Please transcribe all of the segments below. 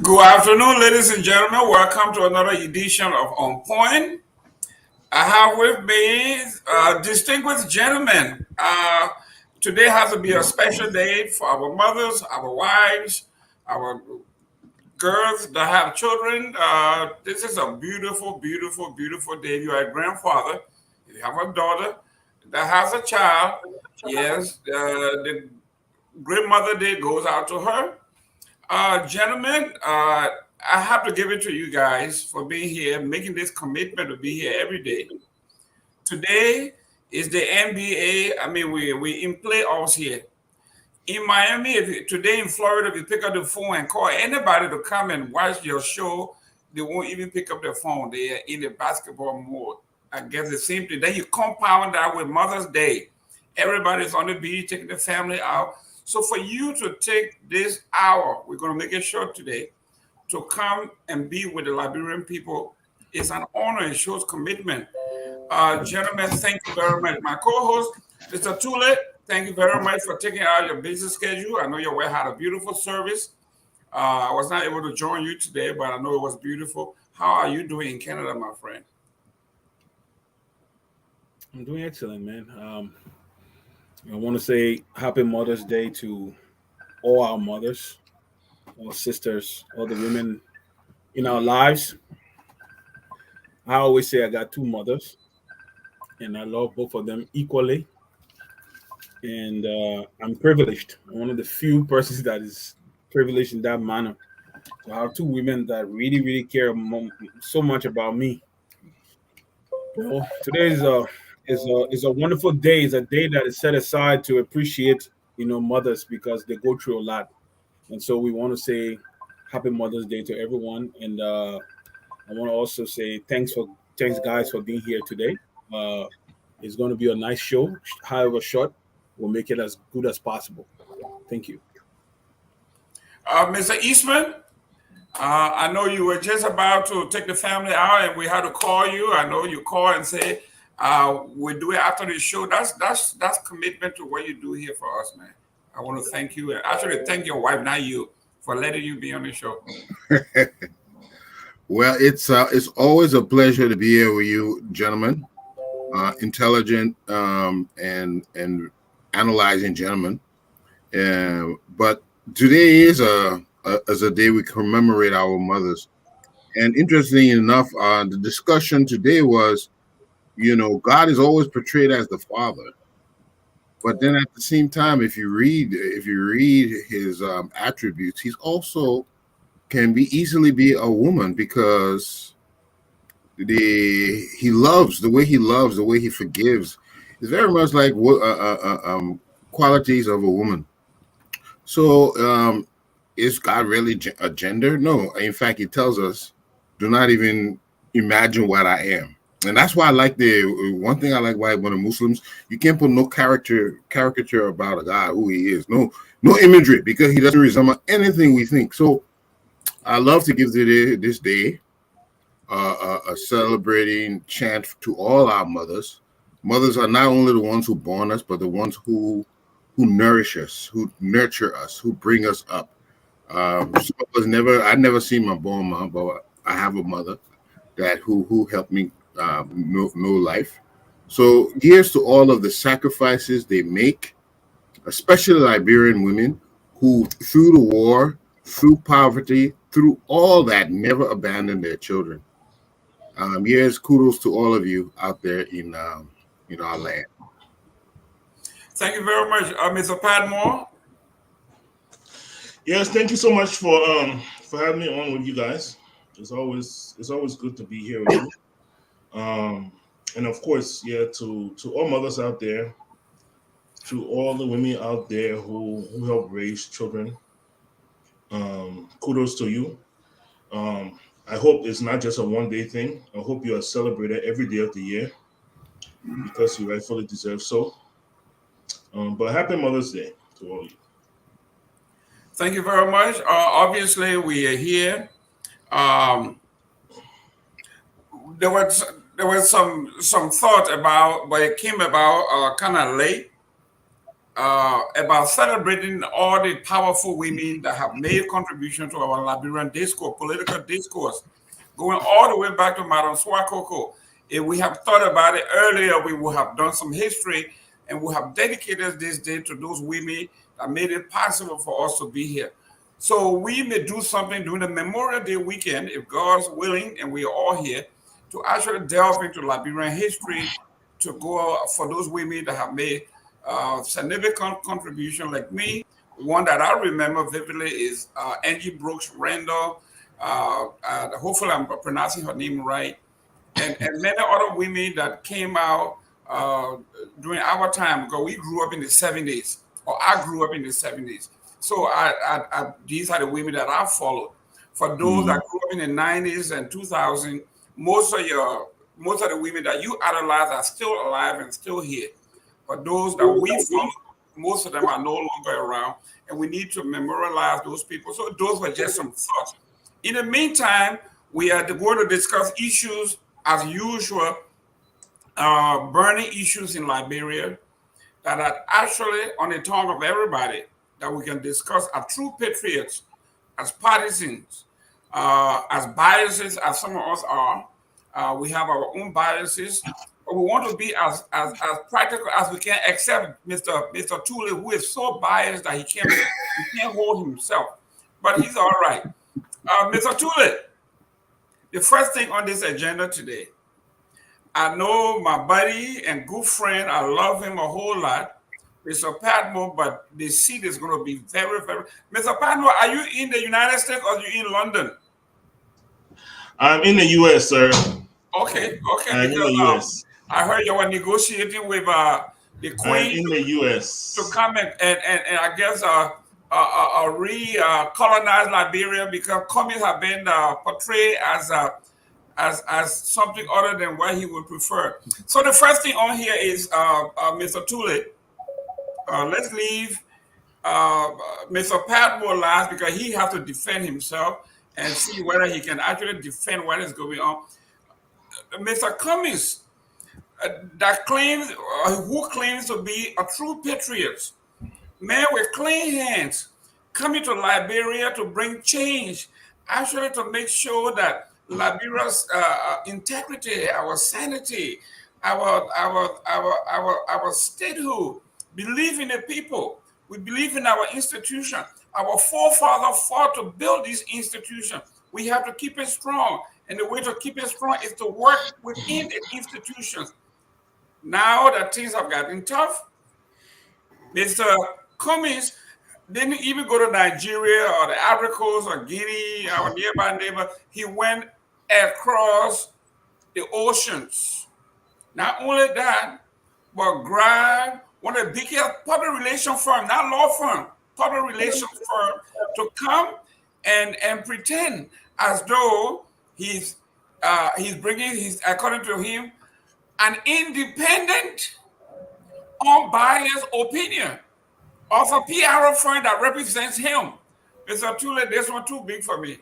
Good afternoon, ladies and gentlemen. Welcome to another edition of On Point. I have with me distinguished gentlemen. Today has to be a special day for our mothers, our wives, our girls that have children. This is a beautiful, beautiful, beautiful day. You are a grandfather. You have a daughter that has a child. Yes, the Great Mother Day goes out to her. Gentlemen, I have to give it to you guys for being here, making this commitment to be here every day. Today is the NBA. I mean, we in playoffs here. In Miami, today in Florida, if you pick up the phone and call anybody to come and watch your show, they won't even pick up their phone. They are in the basketball mode. I guess the same thing. Then you compound that with Mother's Day. Everybody's on the beach, taking the family out. So for you to take this hour, we're going to make it short today, to come and be with the Liberian people is an honor. It shows commitment. Gentlemen, thank you very much. My co-host, Mr. Tulay, thank you very much for taking out your busy schedule. I know your wife had a beautiful service. I was not able to join you today, but I know it was beautiful. How are you doing in Canada, my friend? I'm doing excellent, man. I want to say Happy Mother's Day to all our mothers, all sisters, all the women in our lives. I always say I got two mothers, and I love both of them equally. And I'm privileged. I'm one of the few persons that is privileged in that manner to have two women that really, really care so much about me. Today is a wonderful day. It's a day that is set aside to appreciate mothers because they go through a lot, and so we want to say Happy Mother's Day to everyone. And I want to also say thanks guys for being here today. Uh, it's going to be a nice show, however short. We'll make it as good as possible. Thank you. Mr. Eastman, I know you were just about to take the family out, and we had to call you. I know you call and say we'll do it after the show. That's commitment to what you do here for us, man. I want to thank you, and actually thank your wife, not you, for letting you be on the show. Well, it's always a pleasure to be here with you, gentlemen. Intelligent and analyzing gentlemen. But today is a day we commemorate our mothers. And interestingly enough, the discussion today was, God is always portrayed as the father, but then at the same time, if you read his attributes, he's also can be easily be a woman because the way he loves, the way he forgives, is very much like qualities of a woman. So, is God really a gender? No. In fact, he tells us, do not even imagine what I am. And that's why I like the one thing I like why one of Muslims, you can't put no caricature about a guy who he is. No imagery because he doesn't resemble anything we think. So I love to give this day a celebrating chant to all our mothers. Mothers are not only the ones who born us, but the ones who nourish us, who nurture us, who bring us up. I never seen my born mom, but I have a mother that who helped me know life. So here's to all of the sacrifices they make, especially Liberian women who, through the war, through poverty, through all that, never abandoned their children. Yes, kudos to all of you out there in our land. Thank you very much, Mr. Padmore. Yes, thank you so much for having me on with you guys. It's always good to be here with you. And of course, yeah, to all mothers out there, to all the women out there who help raise children, kudos to you. I hope it's not just a one day thing. I hope you are celebrated every day of the year because you rightfully deserve so. But happy Mother's Day to all of you. Thank you very much. Obviously, we are here. Um, there was some thought about, but it came about kind of late. about celebrating all the powerful women that have made contribution to our Liberian discourse, political discourse, going all the way back to Madam Swakoko. If we have thought about it earlier, we would have done some history and we have dedicated this day to those women that made it possible for us to be here. So we may do something during the Memorial Day weekend, if God's willing, and we are all here, to actually delve into Liberian history, to go for those women that have made significant contribution like me. One that I remember vividly is Angie Brooks Randall. Hopefully, I'm pronouncing her name right. And many other women that came out during our time, because we grew up in the 70s, or I grew up in the 70s. So these are the women that I followed. For those that grew up in the 90s and 2000, most of the women that you idolize are still alive and still here. But those that we follow, most of them are no longer around, and we need to memorialize those people. So those were just some thoughts. In the meantime, we are going to discuss issues as usual, burning issues in Liberia that are actually on the tongue of everybody that we can discuss as true patriots, as partisans, as biases as some of us are. We have our own biases, but we want to be as practical as we can, except Mr. Tulay, who is so biased that he can't hold himself. But he's all right. Mr. Tulay, the first thing on this agenda today, I know my buddy and good friend, I love him a whole lot, Mr. Padmore, but the seat is going to be very, very... Mr. Padmore, are you in the United States or are you in London? I'm in the U.S., sir. Okay, I'm in the U.S. I heard you were negotiating with the Queen I'm in the U.S. to come and I guess re-colonize Liberia, because Cummings have been portrayed as something other than what he would prefer. So the first thing on here is Mr. Tulay. Let's leave Mr. Padmore last, because he has to defend himself and see whether he can actually defend what is going on. Mr. Cummings, who claims to be a true patriot, man with clean hands, coming to Liberia to bring change, actually to make sure that Liberia's integrity, our sanity, our statehood, believe in the people. We believe in our institution. Our forefathers fought to build this institution. We have to keep it strong. And the way to keep it strong is to work within the institutions. Now that things have gotten tough, Mr. Cummings didn't even go to Nigeria or the Ivory Coast or Guinea, our nearby neighbor. He went across the oceans. Not only that, but grabbed one of the biggest public relations firm, not law firm, public relations firm, to come and pretend as though he's bringing his, according to him, an independent, unbiased opinion of a PR firm that represents him. Mr. Tulay, this one too big for me.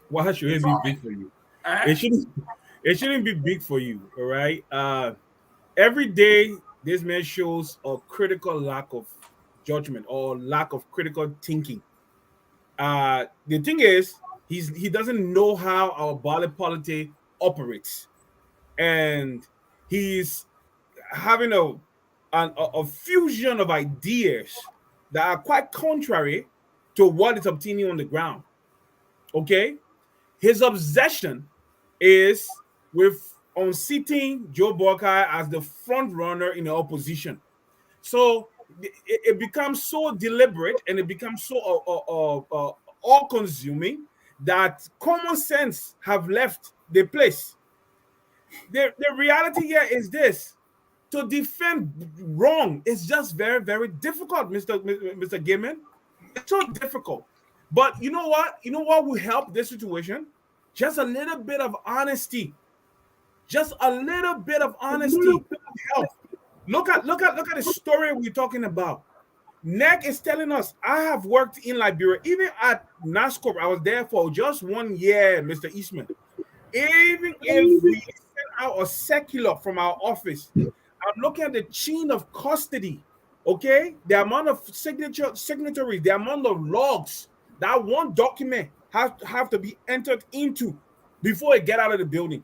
Why should it be big for you? It shouldn't be big for you. All right. Every day, this man shows a critical lack of judgment or lack of critical thinking. The thing is, he doesn't know how our body politic operates, and he's having a fusion of ideas that are quite contrary to what is obtaining on the ground. Okay, his obsession is with unseating Joe Buckeye as the front runner in the opposition. So it becomes so deliberate and it becomes so all-consuming that common sense have left the place. The reality here is this: to defend wrong is just very, very difficult, Mr. Gayman. It's so difficult. But you know what? You know what will help this situation? Just a little bit of honesty. Just a little bit of honesty help. Look at the story we're talking about. NEC is telling us, I have worked in Liberia, even at NASCOR. I was there for just 1 year, Mr. Eastman. Even if we send out a circular from our office, I'm looking at the chain of custody Okay, the amount of signatories, the amount of logs that one document have to be entered into before it get out of the building.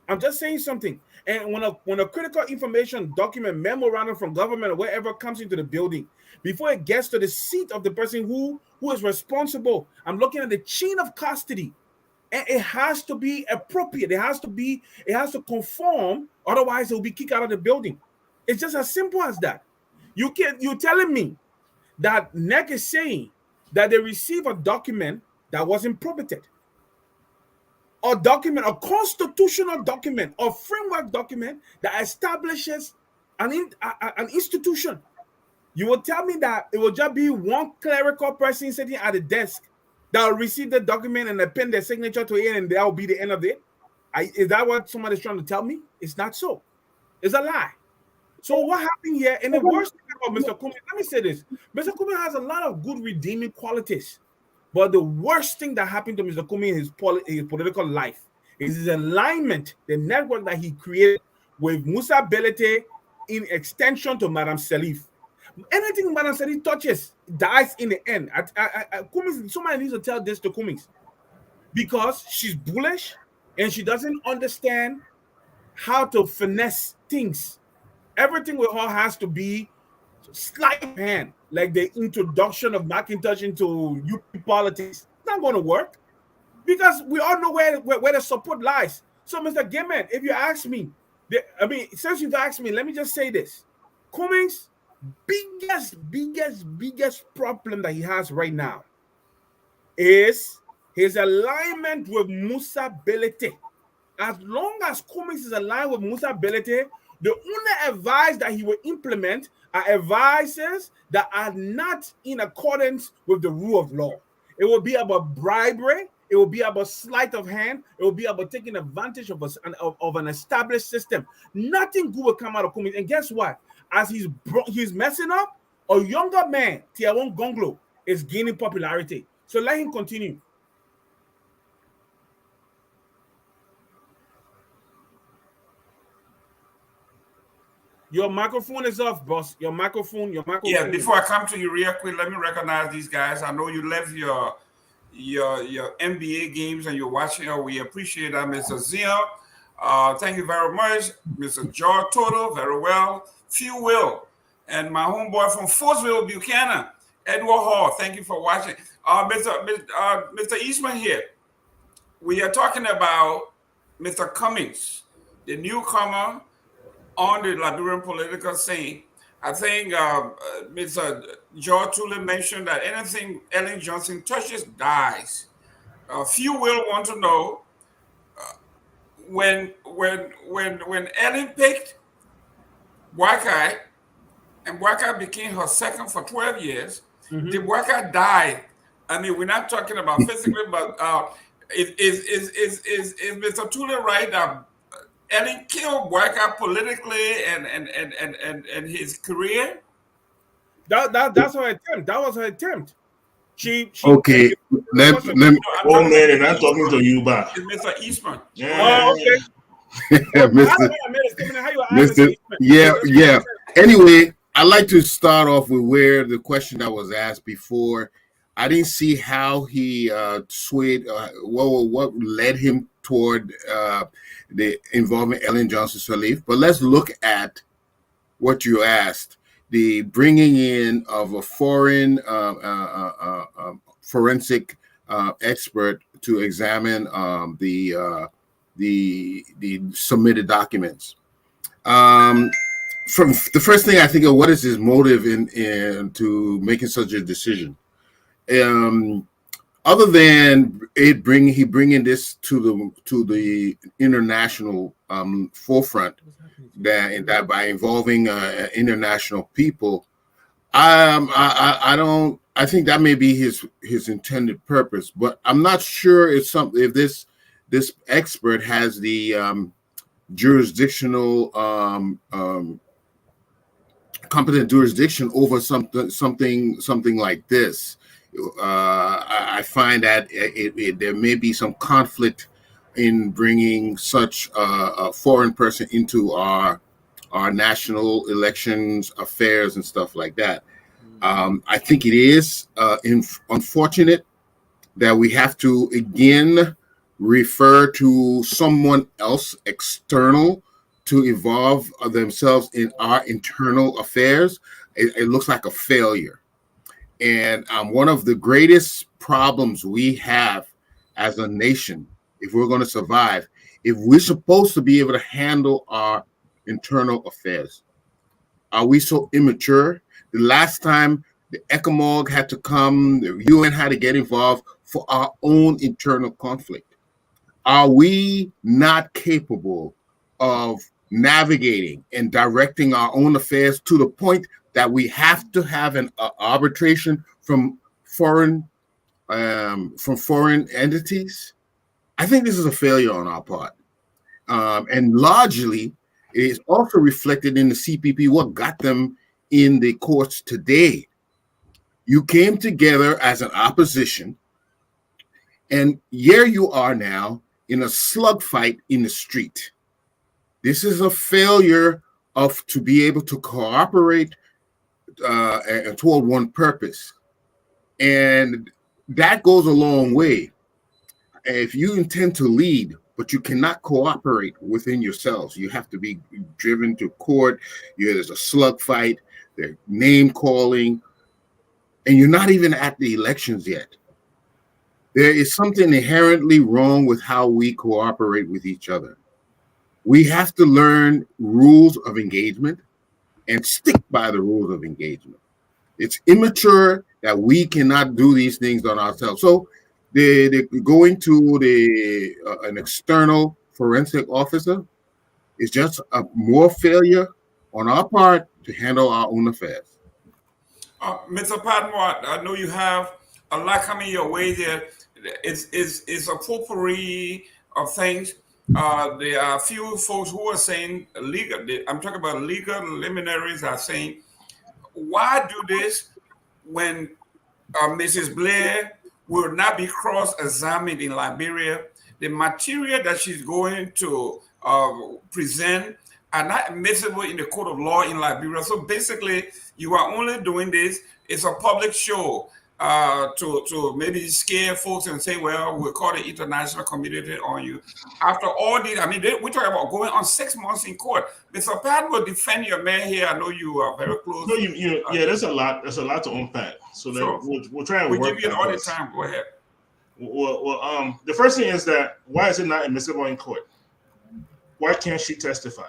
I'm just saying something. And when a critical information document, memorandum from government or wherever comes into the building, before it gets to the seat of the person who is responsible, I'm looking at the chain of custody. And it has to be appropriate. It has to conform, otherwise it will be kicked out of the building. It's just as simple as that. You're telling me that NEC is saying that they receive a document that wasn't probated. A document, a constitutional document, a framework document that establishes an institution. You will tell me that it will just be one clerical person sitting at the desk that will receive the document and append their signature to it, and that will be the end of it? Is that what somebody's trying to tell me? It's not so. It's a lie. So what happened here? And the worst thing about Mr. Cummings, let me say this. Mr. Cummings has a lot of good redeeming qualities. But the worst thing that happened to Mr. Cummings in his political life is his alignment, the network that he created with Musa Belete in extension to Madame Salif. Anything Madame Salif touches dies in the end. Cummings, somebody needs to tell this to Cummings, because she's bullish and she doesn't understand how to finesse things. Everything with her has to be sleight of hand, like the introduction of McIntosh into UP politics. It's not going to work, because we all know where the support lies. So, Mr. Gayman, if you ask me, since you've asked me, let me just say this. Cummings' biggest problem that he has right now is his alignment with Musa Belete. As long as Cummings is aligned with Musa Belete, the only advice that he will implement are advices that are not in accordance with the rule of law. It will be about bribery. It will be about sleight of hand. It will be about taking advantage of an established system. Nothing good will come out of Cummings. And guess what? As he's messing up, a younger man, Tiawon Gonglo, is gaining popularity. So let him continue. Your microphone is off, boss. Your microphone. Yeah, before I come to you real quick, let me recognize these guys. I know you left your NBA games and you're watching. We appreciate that, Mr. Zia. Thank you very much. Mr. George Toto, very well. Few Will. And my homeboy from Forceville, Buchanan, Edward Hall. Thank you for watching. Mr. Eastman here. We are talking about Mr. Cummings, the newcomer on the Liberian political scene. I think Mr. George Tulay mentioned that anything Ellen Johnson touches dies. Few will want to know when Ellen picked Wakai, and Wakai became her second for 12 years, did Wakai die? I mean, we're not talking about physically, but is Mr. Tulay right that Ellen killed Wakai politically and his career? That's her attempt. That was her attempt. Okay, let me. Oh man, and I'm talking to you back. It's Mr. Eastman. Yeah. Oh, okay. Mr. Yeah. Anyway, I'd like to start off with where the question that was asked before. I didn't see how he swayed. What led him toward the involvement Ellen Johnson Sirleaf. But let's look at what you asked: the bringing in of a foreign forensic expert to examine the submitted documents. From the first thing I think of, what is his motive in to making such a decision? Other than he bringing this to the international forefront, that by involving international people, I don't. I think that may be his intended purpose, but I'm not sure if this expert has the jurisdictional competent jurisdiction over something like this. I find that there may be some conflict in bringing such a foreign person into our our national elections affairs and stuff like that. I think it is unfortunate that we have to again refer to someone else external to involve themselves in our internal affairs. It looks like a failure. And one of the greatest problems we have as a nation, if we're going to survive, if we're supposed to be able to handle our internal affairs, are we so immature? The last time the ECOMOG had to come, the UN had to get involved for our own internal conflict. Are we not capable of navigating and directing our own affairs to the point that we have to have an arbitration from foreign entities? I think this is a failure on our part, and largely it is also reflected in the CPP. What got them in the courts today? You came together as an opposition, and here you are now in a slug fight in the street. This is a failure of to be able to cooperate toward one purpose. And that goes a long way. If you intend to lead, but you cannot cooperate within yourselves, you have to be driven to court. There's a slug fight, there's name calling, and you're not even at the elections yet. There is something inherently wrong with how we cooperate with each other. We have to learn rules of engagement and stick by the rules of engagement. It's immature that we cannot do these things on ourselves. So the going to an external forensic officer is just a more failure on our part to handle our own affairs. Mr. Padmore, I know you have a lot coming your way there. It's a potpourri of things. There are a few folks who are saying legal. I'm talking about legal luminaries are saying, why do this when Mrs. Blair will not be cross-examined in Liberia? The material that she's going to present are not admissible in the court of law in Liberia. So basically, you are only doing this. It's a public show to maybe scare folks and say, well, we'll call the international community on you. After all this, I mean, we're talking about going on 6 months in court. Mr. Pat will defend your man here. I know you are very close. No, yeah, there's a lot to unpack. So Sure. we'll try and work. We'll give you all the time. Go ahead. Well, the first thing is that why is it not admissible in court? Why can't she testify?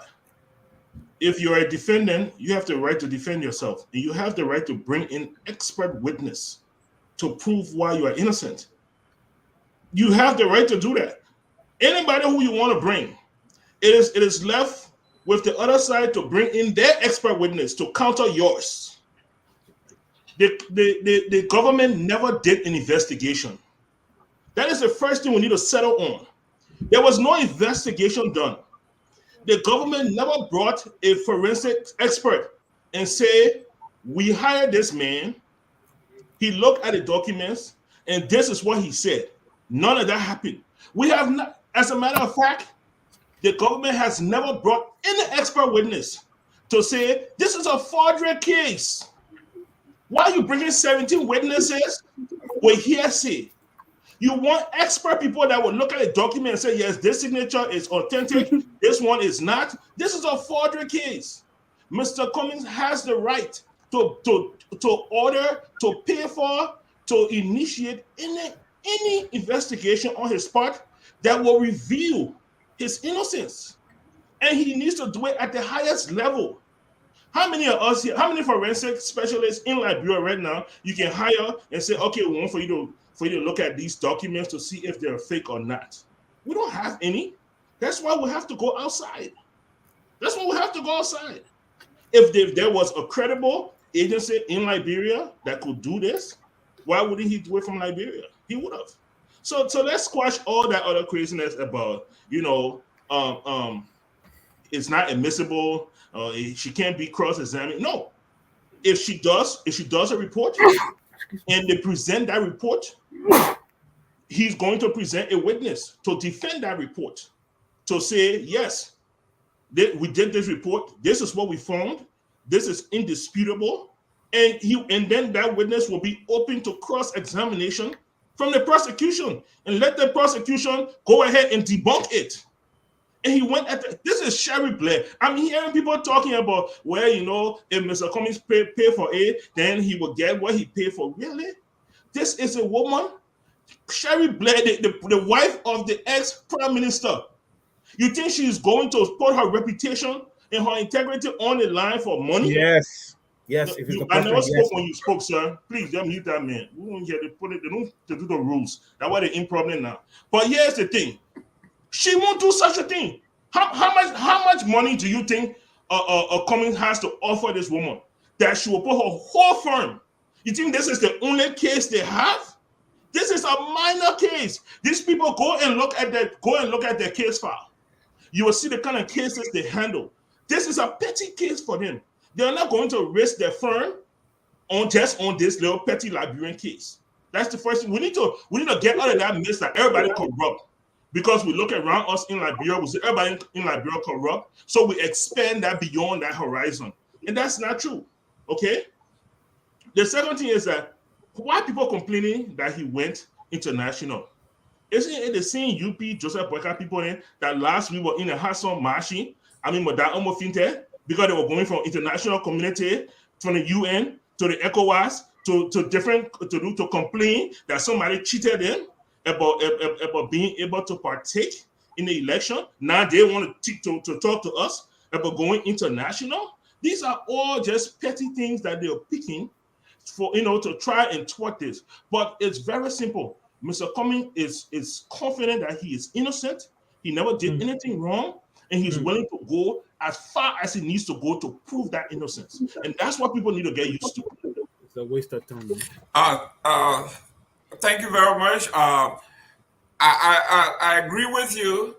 If you're a defendant, you have the right to defend yourself, and you have the right to bring in expert witness to prove why you are innocent. You have the right to do that. Anybody who you want to bring, it is left with the other side to bring in their expert witness to counter yours. The government never did an investigation. That is the first thing we need to settle on. There was no investigation done. The government never brought a forensic expert and said, we hired this man, he looked at the documents, and this is what he said. None of that happened. We have not, as a matter of fact, the government has never brought any expert witness to say, this is a forgery case. Why are you bringing 17 witnesses with hearsay? You want expert people that will look at a document and say, yes, this signature is authentic, this one is not. This is a forgery case. Mr. Cummings has the right to order, to pay for, to initiate any investigation on his part that will reveal his innocence. And he needs to do it at the highest level. How many of us here, how many forensic specialists in Liberia right now you can hire and say, okay, we want for you to look at these documents to see if they're fake or not? We don't have any. That's why we have to go outside. That's why we have to go outside. If there was a credible agency in Liberia that could do this, why wouldn't he do it from Liberia? He would have. So let's squash all that other craziness about, it's not admissible. She can't be cross-examined. No. If she does a report and they present that report, he's going to present a witness to defend that report, to say, yes, We did this report. This is what we found. This is indisputable. And then that witness will be open to cross-examination from the prosecution, and let the prosecution go ahead and debunk it. And he went at this is Sherry Blair. I'm hearing people talking about, well, if Mr. Cummings pay for it, then he will get what he paid for. Really? This is a woman, Sherry Blair, the wife of the ex-prime minister. You think she's going to put her reputation and her integrity on the line for money? Yes. Yes. If it's a I question, never spoke yes. when you spoke, sir. Please don't mute that man. We don't get to put it. They don't to do the rules. That's why they're in problem now. But here's the thing: she won't do such a thing. How much money do you think Cummings has to offer this woman that she will put her whole firm? You think this is the only case they have? This is a minor case. These people go and look at their case file. You will see the kind of cases they handle. This is a petty case for them. They're not going to risk their firm on this little petty Liberian case. That's the first thing. We need to get out of that mess that everybody corrupt. Because we look around us in Liberia, we see everybody in Liberia corrupt. So we expand that beyond that horizon. And that's not true. Okay? The second thing is that why people complaining that he went international? Isn't it the same UP Joseph Boyka people in that last week were in a hustle marching? I mean, Finte, because they were going from international community, from the UN to the ECOWAS to complain that somebody cheated them about being able to partake in the election. Now they want to talk to us about going international. These are all just petty things that they're picking for to try and thwart this. But it's very simple. Mr. Cummings is confident that he is innocent. He never did anything wrong, and he's willing to go as far as he needs to go to prove that innocence. And that's what people need to get used to. It's a waste of time. Thank you very much. I agree with you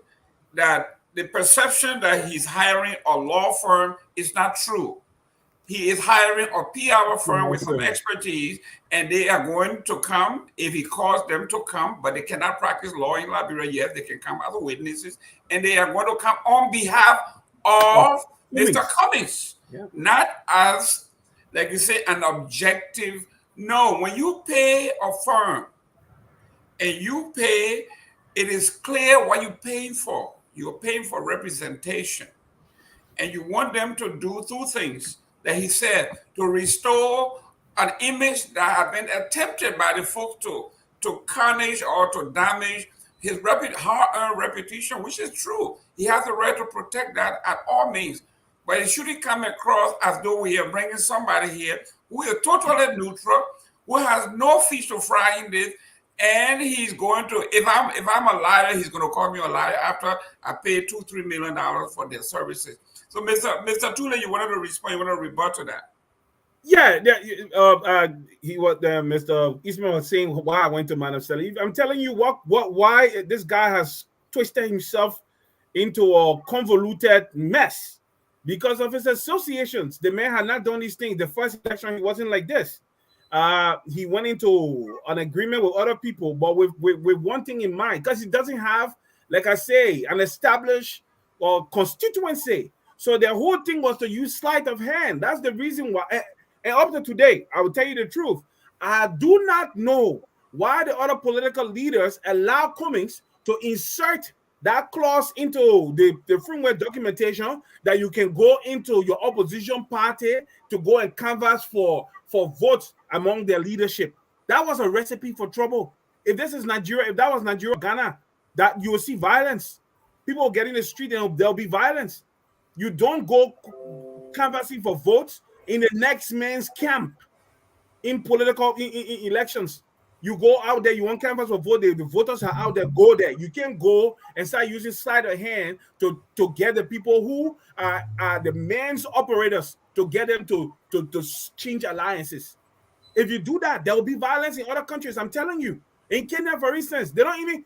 that the perception that he's hiring a law firm is not true. He is hiring a PR firm with some expertise, and they are going to come if he calls them to come, but they cannot practice law in Liberia. Yes, they can come as witnesses, and they are going to come on behalf of Mr. Cummings, not as, like you say, an objective. No, when you pay a firm and you pay, it is clear what you're paying for. You're paying for representation, and you want them to do two things that he said, to restore an image that had been attempted by the folks to tarnish or to damage his hard-earned reputation, which is true. He has the right to protect that at all means. But it shouldn't come across as though we are bringing somebody here who is totally neutral, who has no fish to fry in this, and he's going to, if I'm a liar, he's going to call me a liar after I pay $2-3 million for their services. So, Mr. Tulay, you wanted to respond, you wanted to rebut to that. Yeah, he was Mr. Eastman was saying why I went to Manaseli. I'm telling you why this guy has twisted himself into a convoluted mess because of his associations. The man had not done these things. The first election, he wasn't like this. He went into an agreement with other people, but with one thing in mind, because he doesn't have, like I say, an established constituency. So the whole thing was to use sleight of hand. That's the reason why. And up to today, I will tell you the truth. I do not know why the other political leaders allow Cummings to insert that clause into the framework documentation that you can go into your opposition party to go and canvass for votes among their leadership. That was a recipe for trouble. If this is Nigeria, if that was Nigeria, Ghana, that you will see violence. People will get in the street and there'll be violence. You don't go canvassing for votes in the next man's camp in political in elections. You go out there, you want canvass for vote, the voters are out there, go there. You can't go and start using sleight of hand to get the people who are the man's operators, to get them to change alliances. If you do that, there will be violence in other countries. I'm telling you. In Kenya, for instance, they don't even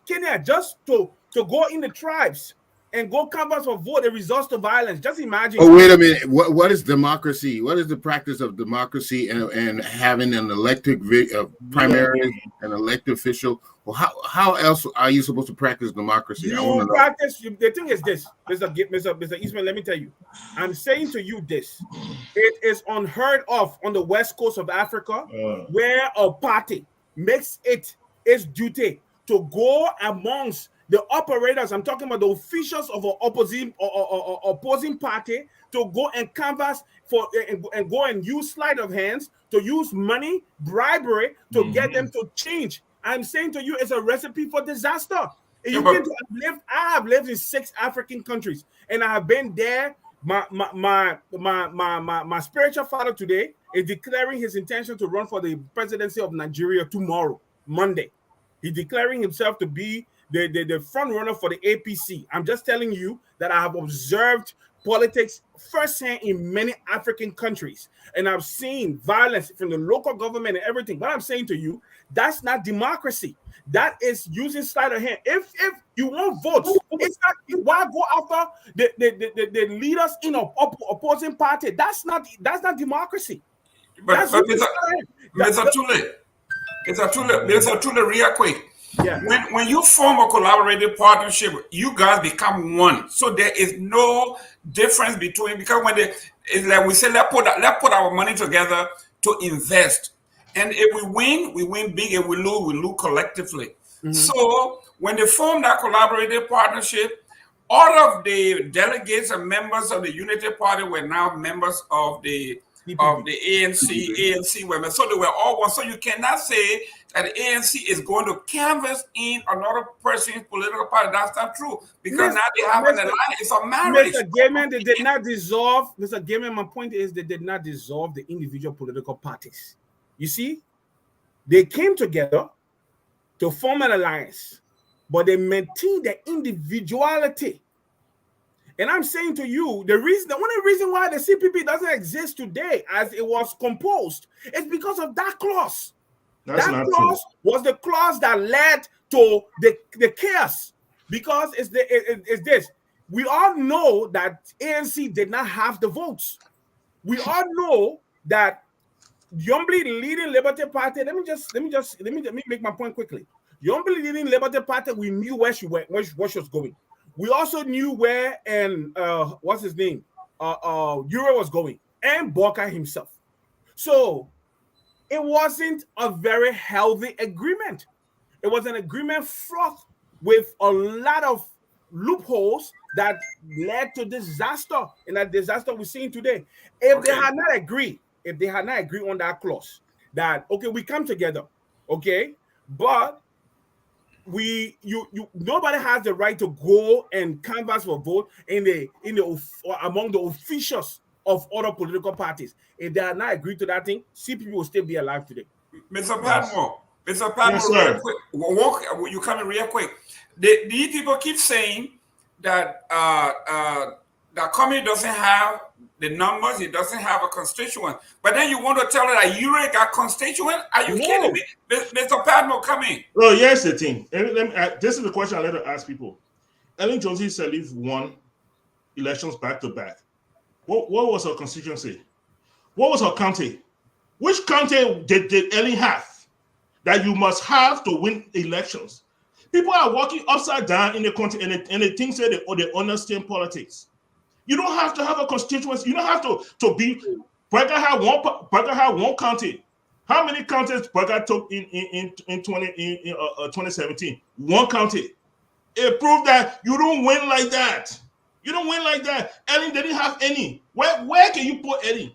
Kenya to go in the tribes and go canvass for vote, it results to violence. Just imagine. Oh, wait a minute. What is democracy? What is the practice of democracy and having an elected primary, an elected official? Well, how else are you supposed to practice democracy? I want to know. Practice. The thing is this, Mr. Eastman. Let me tell you. I'm saying to you this: it is unheard of on the west coast of Africa, where a party makes it its duty to go amongst the operators. I'm talking about the officials of an opposing party to go and canvass for and go and use sleight of hands, to use money, bribery to get them to change. I'm saying to you, it's a recipe for disaster. I have lived in 6 African countries, and I have been there. My spiritual father today is declaring his intention to run for the presidency of Nigeria tomorrow, Monday. He's declaring himself to be the front runner for the APC. I'm just telling you that I have observed politics firsthand in many African countries, and I've seen violence from the local government and everything. What I'm saying to you, that's not democracy. That is using sleight of hand. If you want votes, it's not, why go after the leaders in an opposing party? That's not democracy. But Mr. Tulay, real quick. Yeah. When you form a collaborative partnership, you guys become one. So there is no difference between, because when it's like we say, let's put our money together to invest. And if we win big. If we lose collectively. Mm-hmm. So when they form that collaborative partnership, all of the delegates and members of the Unity Party were now members of the ANC women. So they were all one. So you cannot say that the ANC is going to canvass in another person's political party. That's not true. Because now they have an alliance. It's a marriage. Mr. Gayman, they did not dissolve. Mr. Gayman, my point is they did not dissolve the individual political parties. You see, they came together to form an alliance, but they maintained their individuality. And I'm saying to you, the only reason why the CPP doesn't exist today as it was composed is because of that clause. That clause was the clause that led to the chaos. Because it's this. We all know that ANC did not have the votes. We all know that Yombly leading Liberty Party. Let me make my point quickly. Yombly leading Liberty Party, we knew where she was going. We also knew where what's his name? Euro was going, and Boka himself. So it wasn't a very healthy agreement. It was an agreement fraught with a lot of loopholes that led to disaster, and that disaster we're seeing today. If they had not agreed on that clause, that okay, we come together, okay, but nobody has the right to go and canvass for vote among the officials of other political parties. If they had not agreed to that thing, CPP will still be alive today. Mr. Padmore, real quick. You come in real quick. These people keep saying that that Cummings doesn't have the numbers, he doesn't have a constituent. But then you want to tell her that you already got constituent? Are you kidding me? Mr. Padmore, come in. Well, here's the thing. This is the question I like to ask people. Ellen Johnson Sirleaf won elections back to back. What was her constituency? What was her county? Which county did Ellen have that you must have to win elections? People are walking upside down in the country and they think they understand politics. You don't have to have a constituency. You don't have to be. Burger had one county. How many counties Burger took in 2017? One county. It proved that you don't win like that. You don't win like that. Ellen didn't have any. Where can you put Ellen?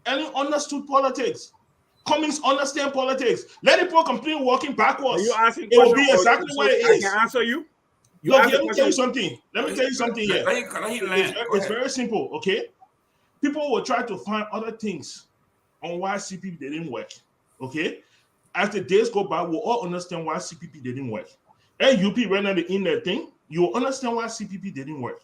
Ellen understood politics. Cummings understand politics. Let people continue walking backwards. It will be exactly what it is. I can answer you. Look, let me tell you something. Here. It's very simple, okay? People will try to find other things on why CPP didn't work, okay? As the days go by, we'll all understand why CPP didn't work. And UP right now in that thing, you'll understand why CPP didn't work.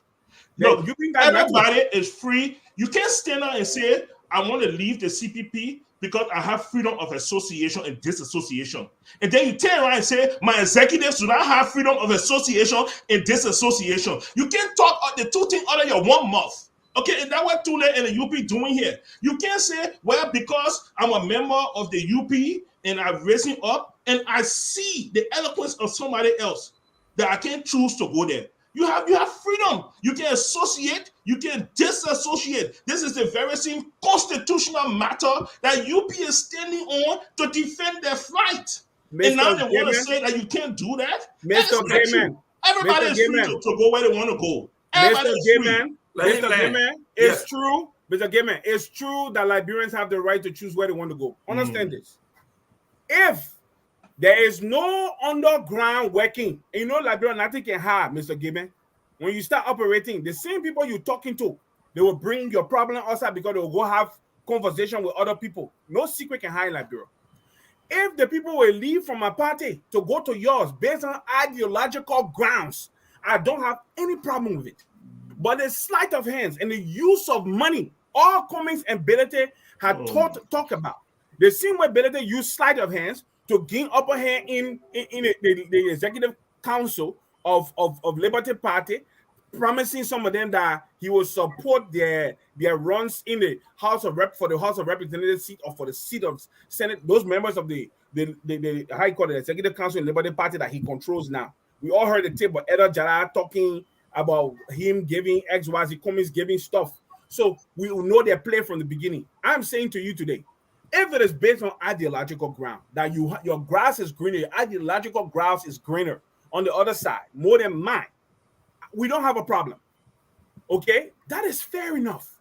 Look, everybody is free. You can't stand out and say, I want to leave the CPP because I have freedom of association and disassociation. And then you turn around and say, my executives do not have freedom of association and disassociation. You can't talk the two things out of your one mouth. Okay, and that's what Tulay and the UP doing here. You can't say, well, because I'm a member of the UP and I'm raising up and I see the eloquence of somebody else that I can't choose to go there. You have freedom. You can associate, you can disassociate. This is the very same constitutional matter that UP is standing on to defend their flight. And now they want to say that you can't do that? Mr. Gayman. Everybody is free to go where they want to go. Everybody is free. Mr. Gayman, it's true. Mr. Gayman, it's true that Liberians have the right to choose where they want to go. Understand this. If there is no underground working, and you know Liberia, nothing can hide, Mr. Gayman. When you start operating, the same people you're talking to, they will bring your problem outside because they will go have conversation with other people. No secret can hide in Liberia. If the people will leave from my party to go to yours based on ideological grounds, I don't have any problem with it. But the sleight of hands and the use of money, all Cummings and Belete had talk about. The same way Belete used sleight of hands to gain upper hand in the executive council of Liberty Party, promising some of them that he will support their runs in the House of Rep for the House of Representatives seat or for the seat of Senate. Those members of the High Court, the Executive Council in Liberty Party that he controls now. We all heard the tape of Eda Jara talking about him giving XYZ Cummings giving stuff. So we will know their play from the beginning. I'm saying to you today, if it is based on ideological ground, that your grass is greener, your ideological grass is greener on the other side, more than mine, we don't have a problem. Okay? That is fair enough.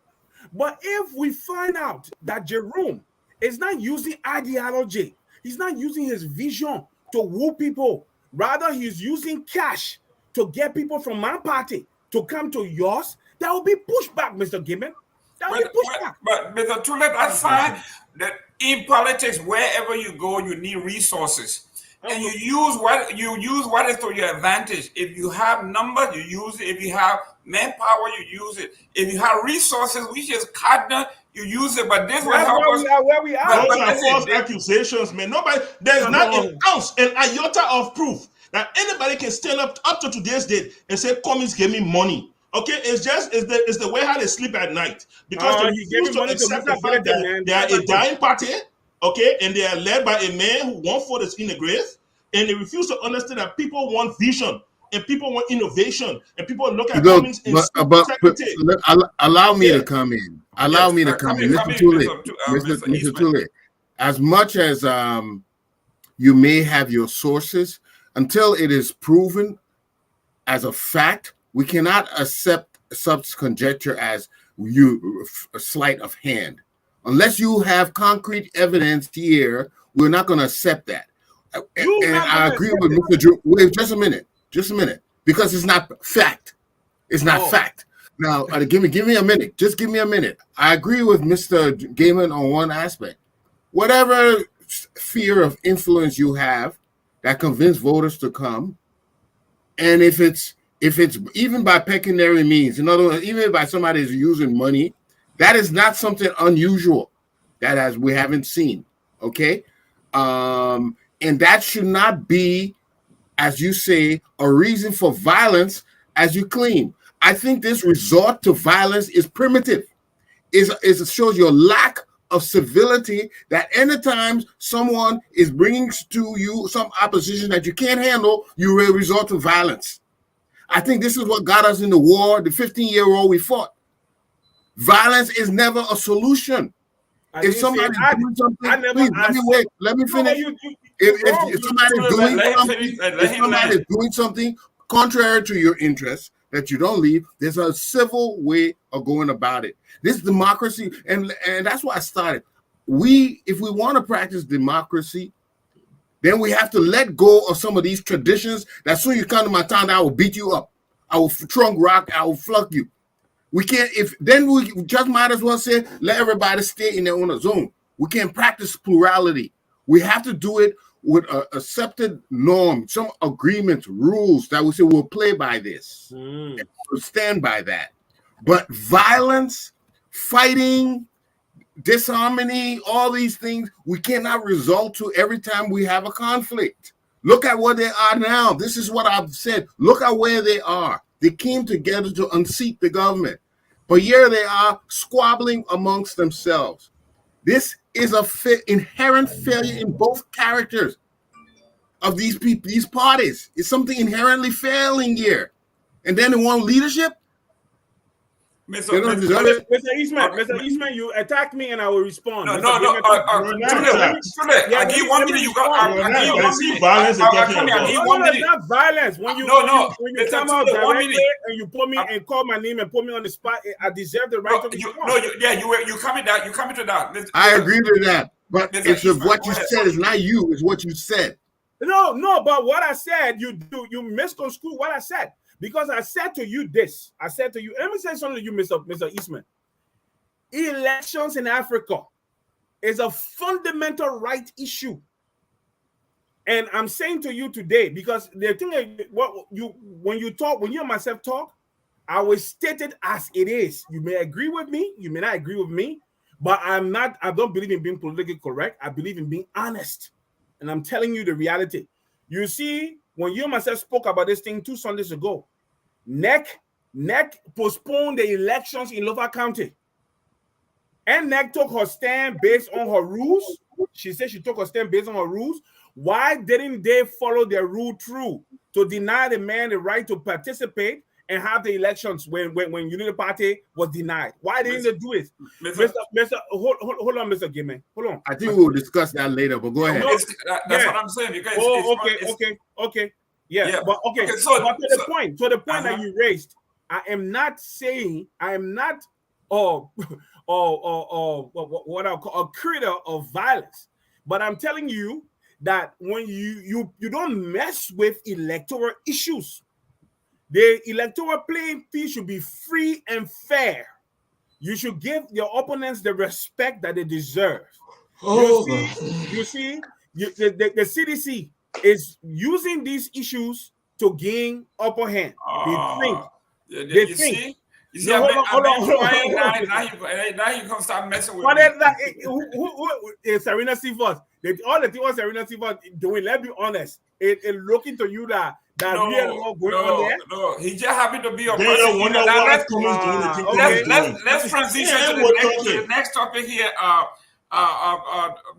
But if we find out that Jerome is not using ideology, he's not using his vision to woo people, rather he's using cash to get people from my party to come to yours, that will be pushback, Mr. Gayman. That will be pushback. But Mr. Tulay, that's fine. That in politics, wherever you go, you need resources. And you use what is to your advantage. If you have numbers, you use it. If you have manpower, you use it. If you have resources, which is Kanneh, you use it. But this will help us. Where we are. Those are false accusations, man. There's not an ounce, an iota of proof that anybody can stand up to today's date and say Cummings gave me money. Okay, it's the way how they sleep at night because they refuse to accept the fact that they are a dying party. Okay, and they are led by a man who one foot is in the grave, and they refuse to understand that people want vision and people want innovation and people look at Cummings and allow me to come in. Allow me to come in, Mr. Tulay. As much as you may have your sources, until it is proven as a fact, we cannot accept such conjecture as a sleight of hand. Unless you have concrete evidence here, we're not going to accept that. And I agree with Mr. Drew. Wait, just a minute, because it's not fact. It's not fact. Now, give me a minute. Just give me a minute. I agree with Mr. Gayman on one aspect. Whatever sphere of influence you have that convince voters to come, and if it's even by pecuniary means, in other words, even by somebody who's using money, that is not something unusual that we haven't seen. Okay, and that should not be, as you say, a reason for violence, as you claim. I think this resort to violence is primitive. It shows your lack of civility that anytime someone is bringing to you some opposition that you can't handle, you will resort to violence. I think this is what got us in the war, the 15-year-old we fought. Violence is never a solution. If somebody's doing something, please, let me finish. If somebody is doing something contrary to your interests that you don't leave, there's a civil way of going about it. This democracy, and that's why I started. If we want to practice democracy, then we have to let go of some of these traditions that soon you come to my town, I will beat you up. I will trunk rock, I will flunk you. We can't, we just might as well say, let everybody stay in their own zone. We can't practice plurality. We have to do it with accepted norms, some agreements, rules that we say we'll play by this. And we'll stand by that. But violence, fighting, disharmony, all these things, we cannot result to every time we have a conflict. Look at where they are now. This is what I've said. Look at where they are. They came together to unseat the government. But here they are squabbling amongst themselves. This is a inherent failure in both characters of these people, these parties. It's something inherently failing here. And then they want leadership. Mr. They don't deserve it. Mr. Eastman, you attack me and I will respond. No. Tulay, I give you 1 minute. You got. I give you 1 minute. Violence against I give you 1 No, it's minute. not violence. When you come out directly and you put me and call my name and put me on the spot, I deserve the right to respond. You coming down. You coming to that. I agree to that. But it's Eastman, what you said. It's not you. It's what you said. No. But what I said, you misconstrue what I said. Because I said to you this. I said to you, let me say something to you, Mr. Eastman. Elections in Africa is a fundamental right issue. And I'm saying to you today, because the thing is, when you and myself talk, I will state it as it is. You may agree with me, you may not agree with me, but I don't believe in being politically correct. I believe in being honest. And I'm telling you the reality. You see, when you and myself spoke about this thing 2 Sundays ago, NEC postponed the elections in Lofa County. And NEC took her stand based on her rules. She said she took her stand based on her rules. Why didn't they follow their rule through to deny the man the right to participate and have the elections when Unity Party was denied? Why didn't they do it? Hold on, Mr. Gayman. Hold on. I think we'll discuss that later, but go ahead. That's what I'm saying. Because okay. Yeah. But to the point that you raised, I am not what I'll call a creator of violence, but I'm telling you that when you don't mess with electoral issues, the electoral playing field should be free and fair. You should give your opponents the respect that they deserve. You see, the CDC is using these issues to gain upper hand. They think. You see, now you can start messing with me. It's Serena Sivas. All the things Serena Sivas doing, let's be honest. It looking to you that real law going on there. No, he just happened to be a person. Let's transition to the next topic here.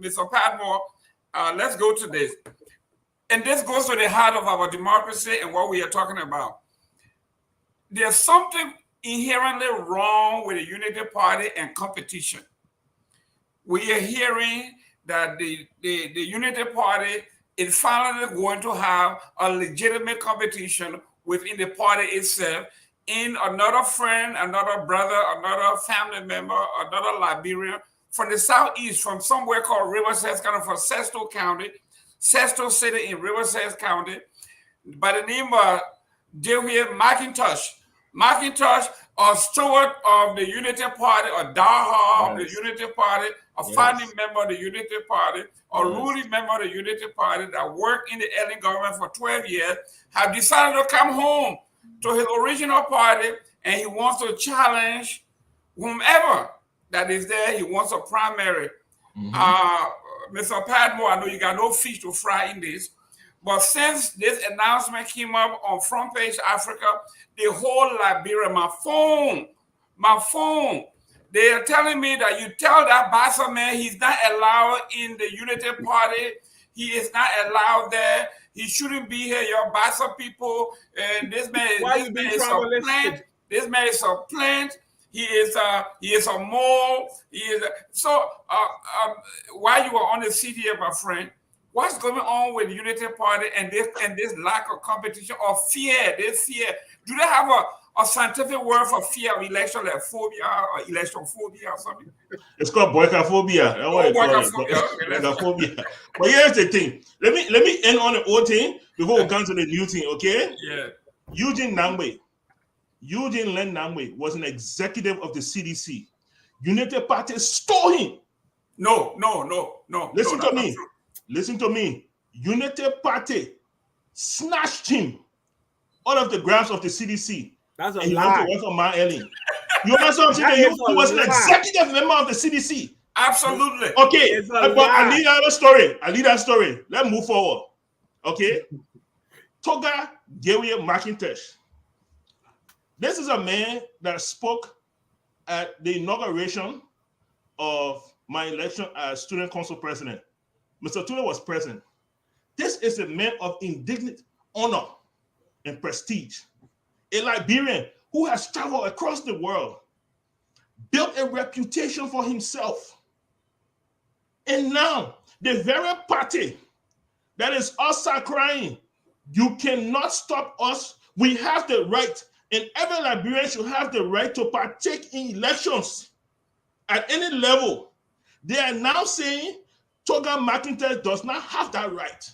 Mr. Padmore, let's go to this. And this goes to the heart of our democracy and what we are talking about. There's something inherently wrong with the Unity Party and competition. We are hearing that the Unity Party is finally going to have a legitimate competition within the party itself in another friend, another brother, another family member, another Liberian from the southeast, from somewhere called Riverside County, from Sesto County, Sesto City in Riverside County, by the name of David McIntosh, a steward of the Unity Party, a diehard of the Unity Party, a founding member of the Unity Party, a ruling member of the Unity Party that worked in the alien government for 12 years, have decided to come home to his original party, and he wants to challenge whomever that is there. He wants a primary. Mr. Padmore, I know you got no fish to fry in this, but since this announcement came up on Front Page Africa, the whole Liberia, my phone, they are telling me that you tell that Bassa man he's not allowed in the Unity Party. He is not allowed there. He shouldn't be here. Your Bassa people, and this man is a plant. This man is a plant. He is a mole. While you are on the seat here, my friend, what's going on with the Unity Party and this lack of competition or fear? This fear. Do they have a scientific word for fear of election, like phobia or election phobia or something? It's called boycophobia. Boycophobia. But here's the thing. Let me end on the old thing before we come to the new thing, okay? Yeah. Eugene Len Nangwe was an executive of the CDC. Unity Party stole him. No. Listen to me. Unity Party snatched him out of the grasp of the CDC. That's a and he lie. went to work for Mount Ellen. You understand what I'm saying? He was an executive member of the CDC. Absolutely. Okay, It's a but I lie. need another story. Let's move forward. Okay, Toga Gayman McIntosh. This is a man that spoke at the inauguration of my election as student council president. Mr. Tulay was present. This is a man of indignant honor and prestige. A Liberian who has traveled across the world, built a reputation for himself. And now, the very party that is outside crying, you cannot stop us. We have the right, and every Liberian should have the right to partake in elections at any level. They are now saying Toga McIntosh does not have that right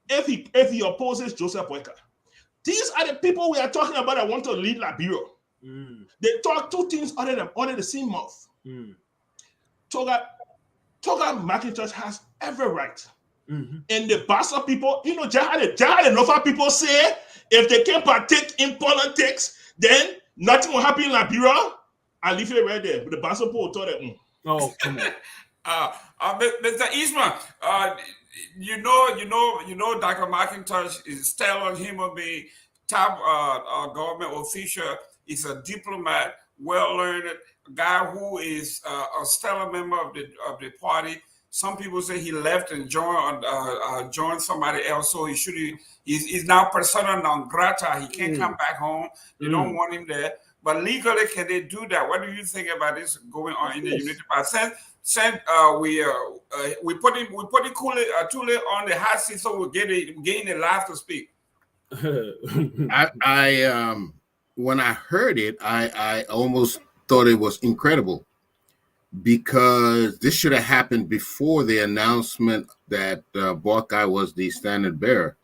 if he opposes Joseph Boyka. These are the people we are talking about that want to lead Liberia. They talk two things other than the same mouth. Toga McIntosh has every right. And the Bassa people, Jahad and Lofa people say if they can partake in politics, then nothing will happen in Liberia. I leave it right there. But the Bassa people told them. Oh, come on. Mr. Eastman, Dr. McIntosh is stellar human being, top government official. He's a diplomat, well-learned guy who is a stellar member of the party. Some people say he left and joined somebody else, so he's now persona non grata. He can't come back home. They don't want him there. But legally, can they do that? What do you think about this going on in the Unity Party? We put Tulay on the hot seat, so we'll gain the life to speak. I when I heard it, I almost thought it was incredible, because this should have happened before the announcement that Buckeye was the standard bearer.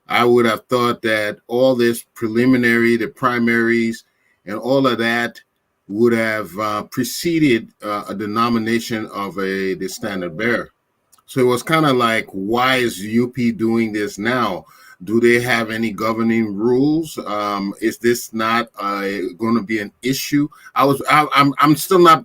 I would have thought that all this preliminary, the primaries, and all of that would have preceded the nomination of the standard bearer. So it was kind of like, why is UP doing this now? Do they have any governing rules? Is this not going to be an issue? I'm still not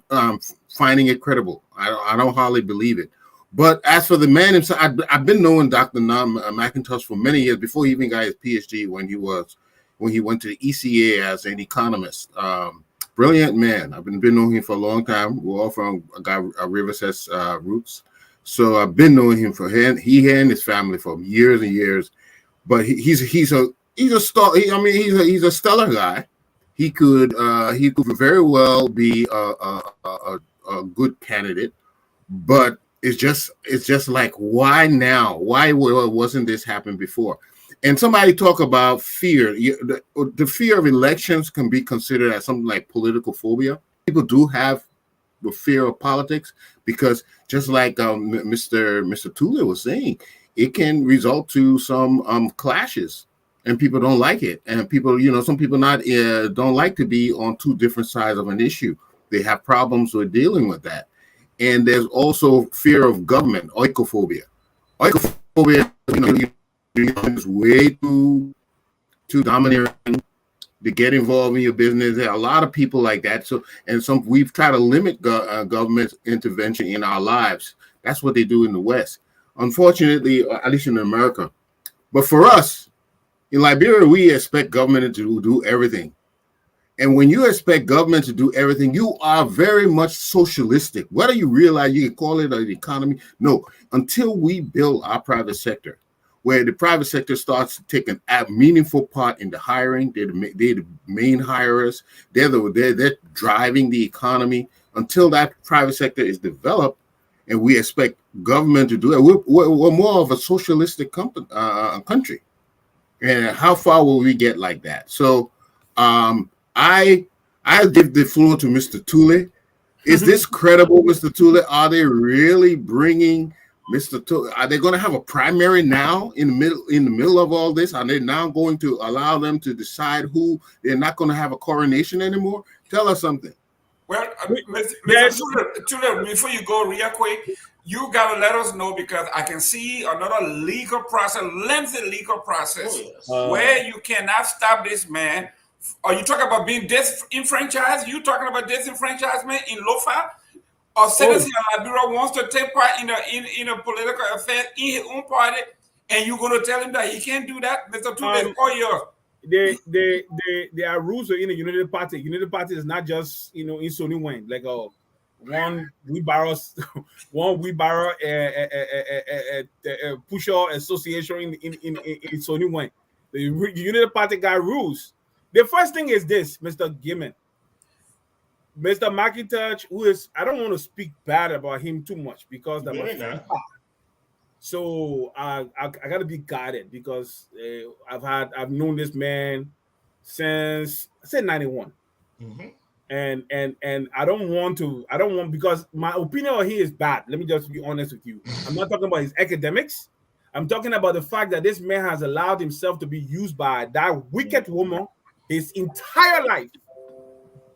finding it credible. I don't hardly believe it. But as for the man himself, I've been knowing Dr. McIntosh for many years before he even got his PhD, when he went to the ECA as an economist. Brilliant man. I've been knowing him for a long time. We're all from Riverside roots. So I've been knowing him he and his family for years and years. But he's a star. He's a stellar guy. He could very well be a good candidate, but it's just like, why now? Why wasn't this happen before? And somebody talk about fear. The fear of elections can be considered as something like political phobia. People do have the fear of politics, because just like Mr. Tulay was saying, it can result to some clashes, and people don't like it. And people, some people don't like to be on two different sides of an issue. They have problems with dealing with that. And there's also fear of government, oikophobia. Oikophobia, is way too domineering to get involved in your business. There are a lot of people like that. So, we've tried to limit government intervention in our lives. That's what they do in the West, unfortunately, at least in America. But for us in Liberia, we expect government to do everything. And when you expect government to do everything, you are very much socialistic. Whether you realize you can call it an economy, no, until we build our private sector, where the private sector starts to take a meaningful part in the hiring. They're the main hirers. They're driving the economy. Until that private sector is developed, and we expect government to do it, we're more of a socialistic country. And how far will we get like that? So I give the floor to Mr. Tulay. Is this credible, Mr. Tulay? Are they really bringing Mr. Tulay? Are they going to have a primary now in the middle of all this? Are they now going to allow them to decide who they're not going to have a coronation anymore? Tell us something. Well, Mr. Tulay, before you go real quick, you got to let us know, because I can see another legal process, lengthy legal process, where you cannot stop this man. Are you talking about being disenfranchised? You talking about disenfranchisement in Lofa? a Oh, citizen of Liberia wants to take part in a political affair in his own party, and you're going to tell him that he can't do that, Mr. Tulay, um, all yours. there are rules in the United Party. United Party is not just in Sony Wayne like one wheelbarrow one wheelbarrow pusher association in Sony Wayne. The United Party got rules. The first thing is this, Mr. Gayman. Mr. McIntosh, who is, I don't want to speak bad about him too much because You I'm a better not. so I gotta be guarded because I've known this man since I said 91. Mm-hmm. And I don't want because my opinion on him is bad. Let me just be honest with you. I'm not talking about his academics. I'm talking about the fact that this man has allowed himself to be used by that wicked woman his entire life.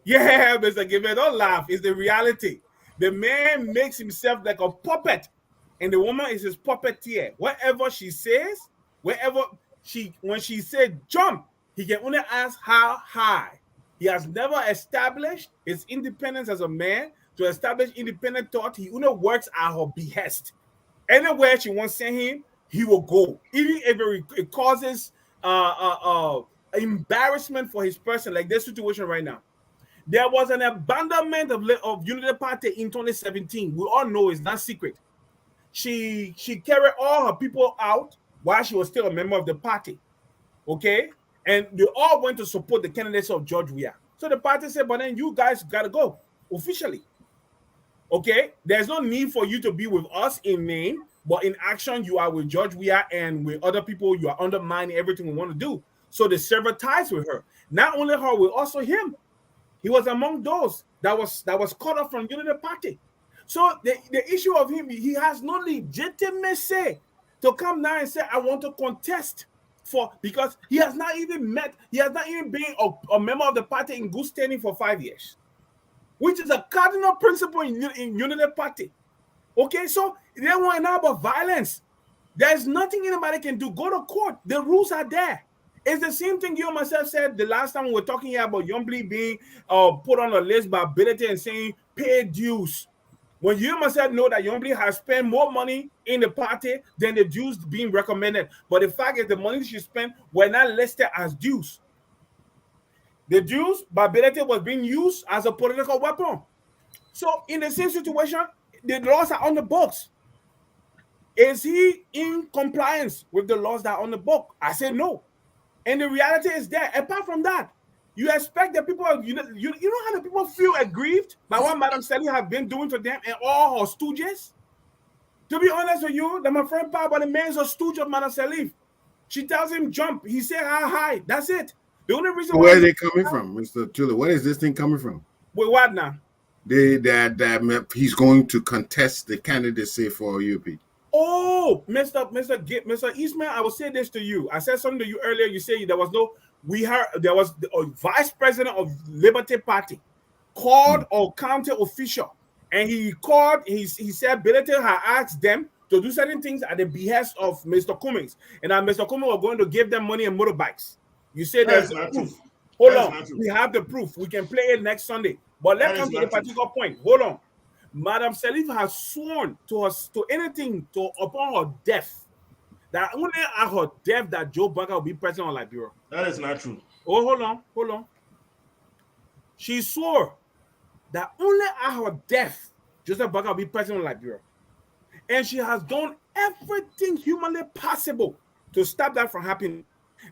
Yeah, Mr. Gayman, don't laugh. It's the reality. The man makes himself like a puppet, and the woman is his puppeteer. Whatever she says, when she said jump, he can only ask how high. He has never established his independence as a man. To establish independent thought, he only works at her behest. Anywhere she wants to send him, he will go. Even if it causes embarrassment for his person, like this situation right now. There was an abandonment of Unity Party in 2017. We all know it's not secret. She carried all her people out while she was still a member of the party. Okay? And they all went to support the candidates of George Weah. So the party said, but then you guys got to go officially. Okay? There's no need for you to be with us in name, but in action, you are with George Weah and with other people. You are undermining everything we want to do. So they severed ties with her. Not only her, with also him. He was among those that was cut off from Unity Party. So the issue of him, he has no legitimacy to come now and say, I want to contest because he has not even been a member of the party in good standing for 5 years, which is a cardinal principle in Unity Party. Okay, so they want to know about violence. There's nothing anybody can do. Go to court. The rules are there. It's the same thing you and myself said the last time we were talking here about Yombly being put on a list by ability and saying pay dues. When you and myself know that Yombly has spent more money in the party than the dues being recommended. But the fact is the money she spent were not listed as dues. The dues by ability was being used as a political weapon. So in the same situation, the laws are on the books. Is he in compliance with the laws that are on the book? I say no. And the reality is there. Apart from that, you expect that people, you know how the people feel aggrieved by what Madam Sally have been doing to them and all her stooges? To be honest with you, that my friend Papa, the man is a stooge of Madam Salif. She tells him jump. He said how high. That's it. The only reason Where are they coming from, Mr. Tulay? Where is this thing coming from? Wait, what now? That he's going to contest the candidacy for UP. Oh, Mr. Eastman, I will say this to you. I said something to you earlier. You say there was a vice president of Liberty Party called a county official, and he said Ability had asked them to do certain things at the behest of Mr. Cummings, and that Mr. Cummings was going to give them money and motorbikes. You say there's not proof. true. Hold on, we have the proof. We can play it next Sunday. But let's come to the particular point. Hold on. Madam Salif has sworn to anything upon her death that only at her death that Joe Bugger will be president of Liberia. That is not true. Oh, hold on. She swore that only at her death Joseph Bugger will be president of Liberia, and she has done everything humanly possible to stop that from happening.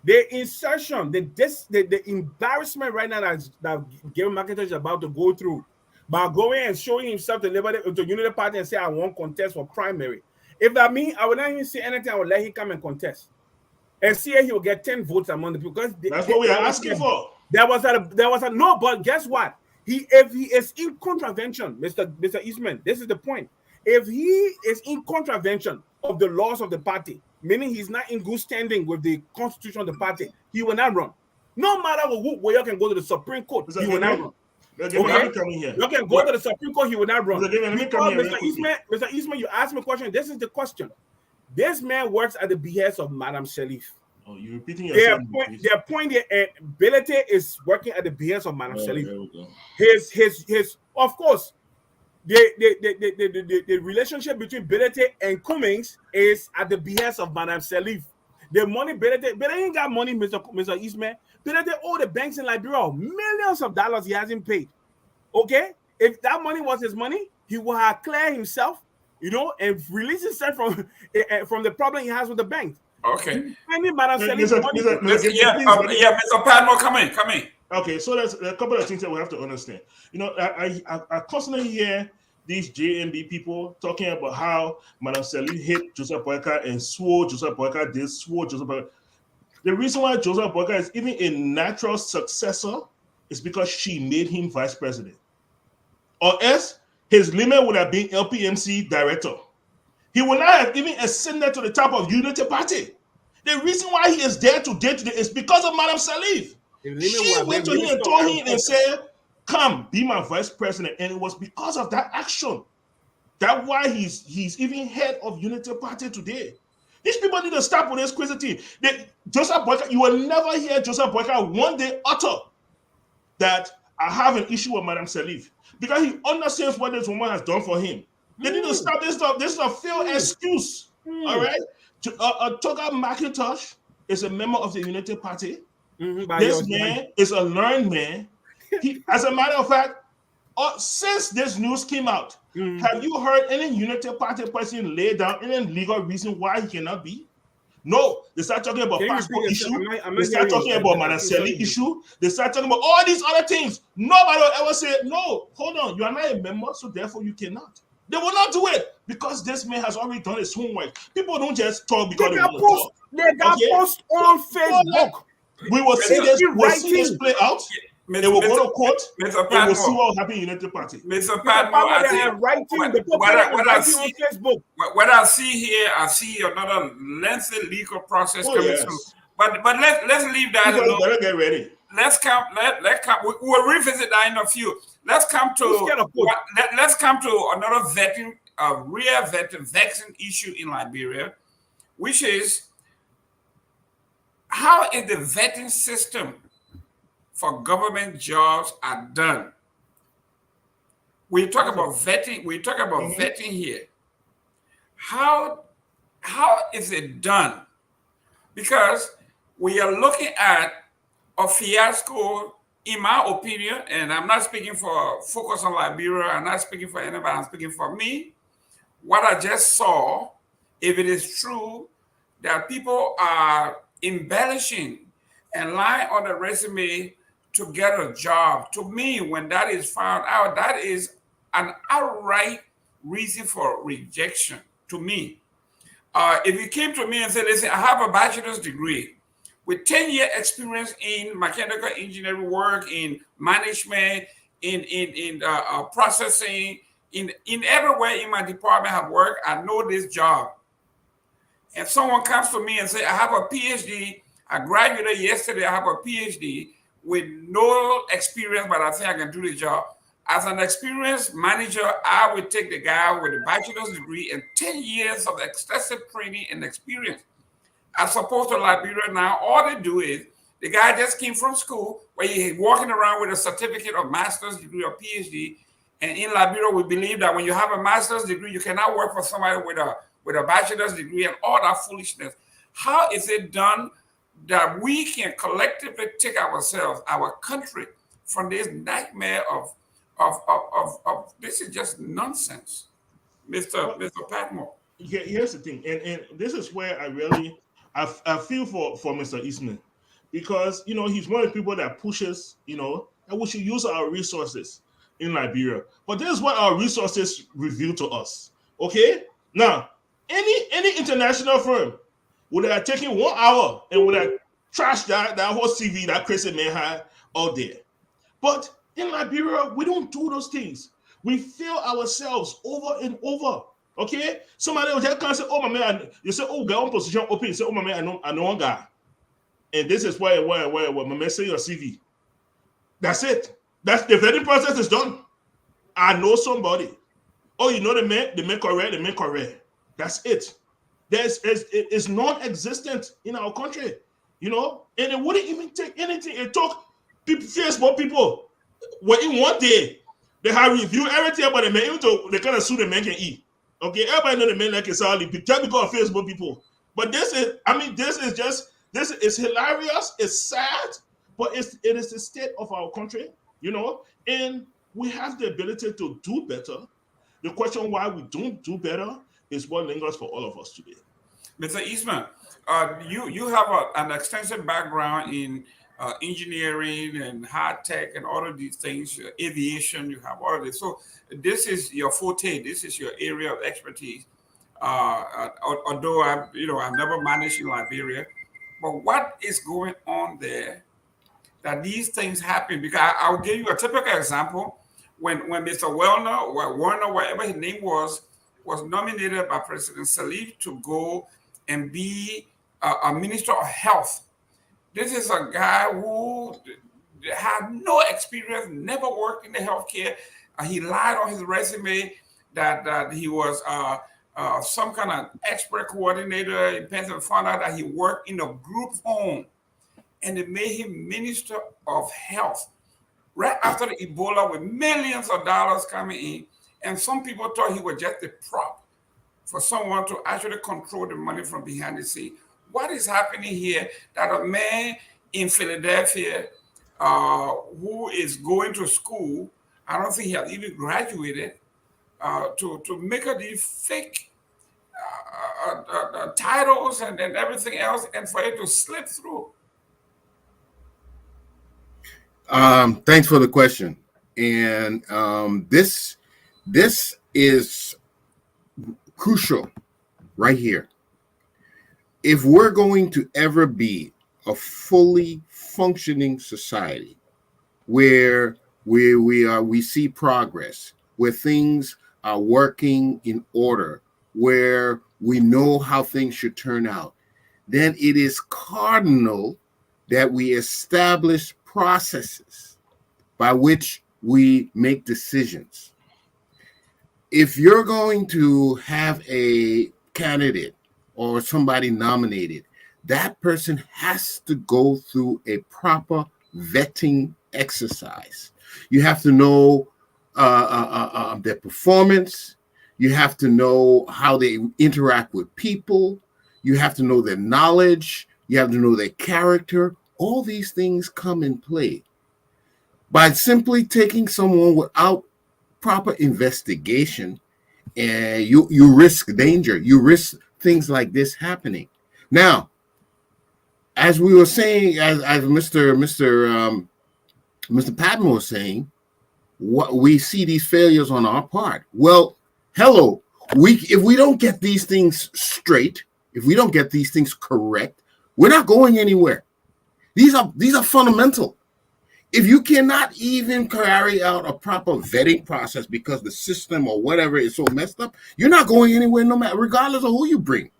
The insertion, the embarrassment right now that Gary McIntosh is about to go through by going and showing himself to Unity Party and say, I won't contest for primary. If that means I would not even say anything, I would let him come and contest. And see he will get 10 votes among the people. Because that's what we are asking for. There was a no, but guess what? If he is in contravention, Mr. Eastman, this is the point. If he is in contravention of the laws of the party, meaning he's not in good standing with the constitution of the party, he will not run. No matter where you can go to the Supreme Court, he will not run. Okay. You can go to the Supreme Court, he will not run. Mr. Eastman, you asked me a question. This is the question. This man works at the behest of Madam Shalif. Oh, you're repeating yourself. Their point and ability is working at the behest of Madam Shalif. Of course, the relationship between Belete and Cummings is at the behest of Madame Salif. The money Belete ain't got money, Mr. Eastman. Belete owe the banks in Liberia millions of dollars he hasn't paid. Okay, if that money was his money, he would have cleared himself, and release himself from the problem he has with the banks. Okay. Spending Madame Salif money. Mr. Padmore, come in. Okay, so there's a couple of things that we have to understand. I constantly hear these JMB people talking about how Madame Salif hit Joseph Boyka and swore Joseph Boyka this, swore Joseph Boyka. The reason why Joseph Boyka is even a natural successor is because she made him vice president. Or else, his limit would have been LPMC director. He would not have even ascended to the top of Unity Party. The reason why he is there today is because of Madame Salif. She went to him and told him and said, come, be my vice president. And it was because of that action. That's why he's even head of Unity Party today. These people need to stop with this crazy thing. Joseph Boyka, you will never hear Joseph Boyka one day utter that I have an issue with Madame Salif because he understands what this woman has done for him. They need to stop this stuff. This is a failed excuse. All right? Toga McIntosh is a member of the Unity Party. This man is a learned man. As a matter of fact, since this news came out, have you heard any Unity Party person lay down any legal reason why he cannot be? No. They start talking about passport issue. They start talking about Madame Salif issue. They start talking about all these other things. Nobody will ever say, no, hold on, you are not a member, so therefore you cannot. They will not do it because this man has already done his homework. People don't just talk because they want to talk. They got post on Facebook. We will see this play out. They will go to court. And we'll see what will happen in United Party. Mr. Padmore, what I see here, I see another lengthy legal process coming through. But let's leave that alone. Better get ready. Let's come. We'll revisit that in a few. Let's come to another vexing issue in Liberia, which is how is the vetting system for government jobs are done. We talk about vetting. We talk about vetting here. How is it done? Because we are looking at a fiasco, in my opinion, and I'm not speaking for Focus on Liberia. I'm not speaking for anybody. I'm speaking for me. What I just saw, if it is true that people are embellishing and lying on the resume to get a job, to me, when that is found out, that is an outright reason for rejection to me. If you came to me and said, listen, I have a bachelor's degree with 10-year experience in mechanical engineering work, in management, in processing, in everywhere in my department I have worked, I know this job. And someone comes to me and say, I have a PhD, I graduated yesterday, I have a PhD with no experience, but I think I can do the job. As an experienced manager, I would take the guy with a bachelor's degree and 10 years of extensive training and experience. As opposed to Liberia now, all they do is the guy just came from school where he's walking around with a certificate of master's degree or PhD. And in Liberia, we believe that when you have a master's degree, you cannot work for somebody with a bachelor's degree and all that foolishness. How is it done that we can collectively take ourselves, our country, from this nightmare of this is just nonsense, Mr. Padmore? Here's the thing, and this is where I feel for Mr. Eastman, because he's one of the people that pushes that we should use our resources in Liberia. But this is what our resources reveal to us. Okay, now any international firm would have taken 1 hour and would have trashed that whole CV that crazy man had out there. But in Liberia, we don't do those things. We fail ourselves over and over. Okay? Somebody will just come and say, oh, my man, you say, oh, got one position open. You say, oh, my man, I know one guy. And this is where my man say your CV. That's it. That's the vetting process is done. I know somebody. Oh, you know the man correct. That's it. It's non-existent in our country, and it wouldn't even take anything. It took Facebook people were in one day They have reviewed everything about the man, even though they kind of sue the man can eat. Okay, everybody know the man like a solid just because of Facebook people. But this is, I mean, this is hilarious. It's sad, but it is the state of our country, and we have the ability to do better. The question why we don't do better is what lingers for all of us today. Mr. Eastman, you have an extensive background in engineering and high tech and all of these things, aviation. You have all of this, so this is your forte. This is your area of expertise. Although I've never managed in Liberia, but what is going on there that these things happen? Because I'll give you a typical example. When Mr. Warner, whatever his name was nominated by President Salif to go and be a minister of health. This is a guy who had no experience, never worked in the healthcare. He lied on his resume that he was some kind of expert coordinator in Pennsylvania. Found out that he worked in a group home, and they made him minister of health right after the Ebola, with millions of dollars coming in. And some people thought he was just a prop for someone to actually control the money from behind the scene. What is happening here that a man in Philadelphia who is going to school, I don't think he has even graduated, to make up these fake titles and everything else, and for it to slip through? Thanks for the question. And this is crucial right here. If we're going to ever be a fully functioning society where we see progress, where things are working in order, where we know how things should turn out, then it is cardinal that we establish processes by which we make decisions. If you're going to have a candidate or somebody nominated, that person has to go through a proper vetting exercise. You have to know their performance. You have to know how they interact with people. You have to know their knowledge. You have to know their character. All these things come in play. By simply taking someone without proper investigation, you risk danger. You risk things like this happening. Now, as we were saying, as Mr. Padmore was saying, what we see these failures on our part. Well, hello, if we don't get these things straight, if we don't get these things correct, we're not going anywhere. These are fundamental. If you cannot even carry out a proper vetting process because the system or whatever is so messed up, you're not going anywhere, no matter, regardless of who you bring.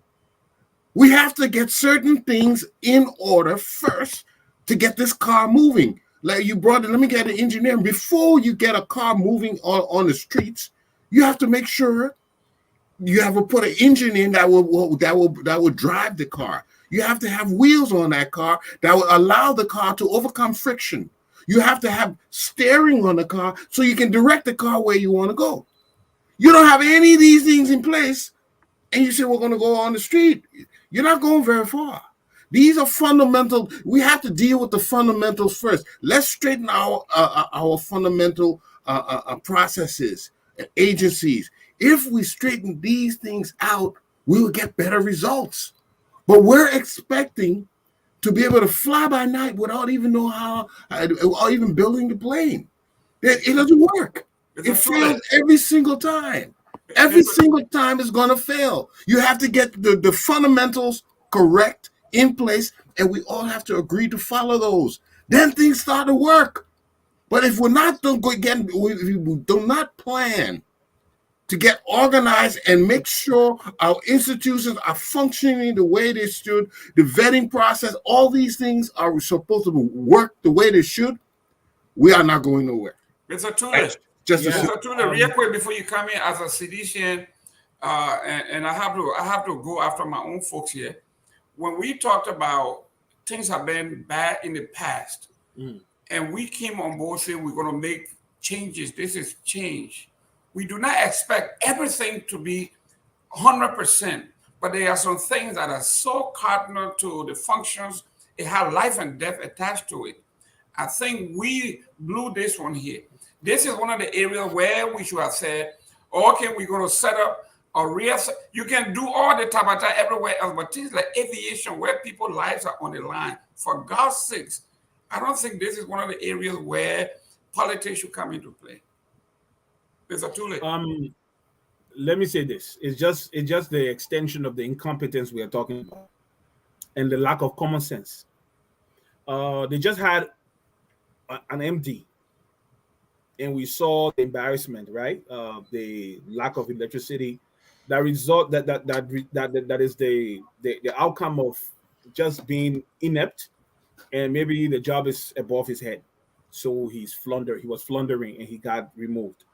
We have to get certain things in order first to get this car moving. Like you brought it, let me get an engineer. Before you get a car moving on the streets, you have to make sure you have to put an engine in that will drive the car. You have to have wheels on that car that will allow the car to overcome friction. You have to have steering on the car so you can direct the car where you want to go. You don't have any of these things in place, and you say we're going to go on the street. You're not going very far. These are fundamental. We have to deal with the fundamentals first. Let's straighten our fundamental processes and agencies. If we straighten these things out, we will get better results. But we're expecting to be able to fly by night without even know how, or even building the plane. It doesn't work. It fails every single time. Every single time it's going to fail. You have to get the fundamentals correct in place, and we all have to agree to follow those. Then things start to work. But if we do not plan to get organized and make sure our institutions are functioning the way they should, the vetting process, all these things are supposed to work the way they should, we are not going nowhere. Mr. Tulay, real quick before you come in as a seditian, and I have to go after my own folks here. When we talked about things have been bad in the past, and we came on board saying we're going to make changes. This is change. We do not expect everything to be 100%, but there are some things that are so cardinal to the functions. It has life and death attached to it. I think we blew this one here. This is one of the areas where we should have said, okay, we're going to set up a real. You can do all the tabata everywhere else, but things like aviation, where people's lives are on the line, for God's sakes, I don't think this is one of the areas where politics should come into play. Mr. Tulay. Let me say this: it's just the extension of the incompetence we are talking about, and the lack of common sense. They just had an MD, and we saw the embarrassment, right? The lack of electricity, that is the outcome of just being inept, and maybe the job is above his head, so he was floundering, and he got removed.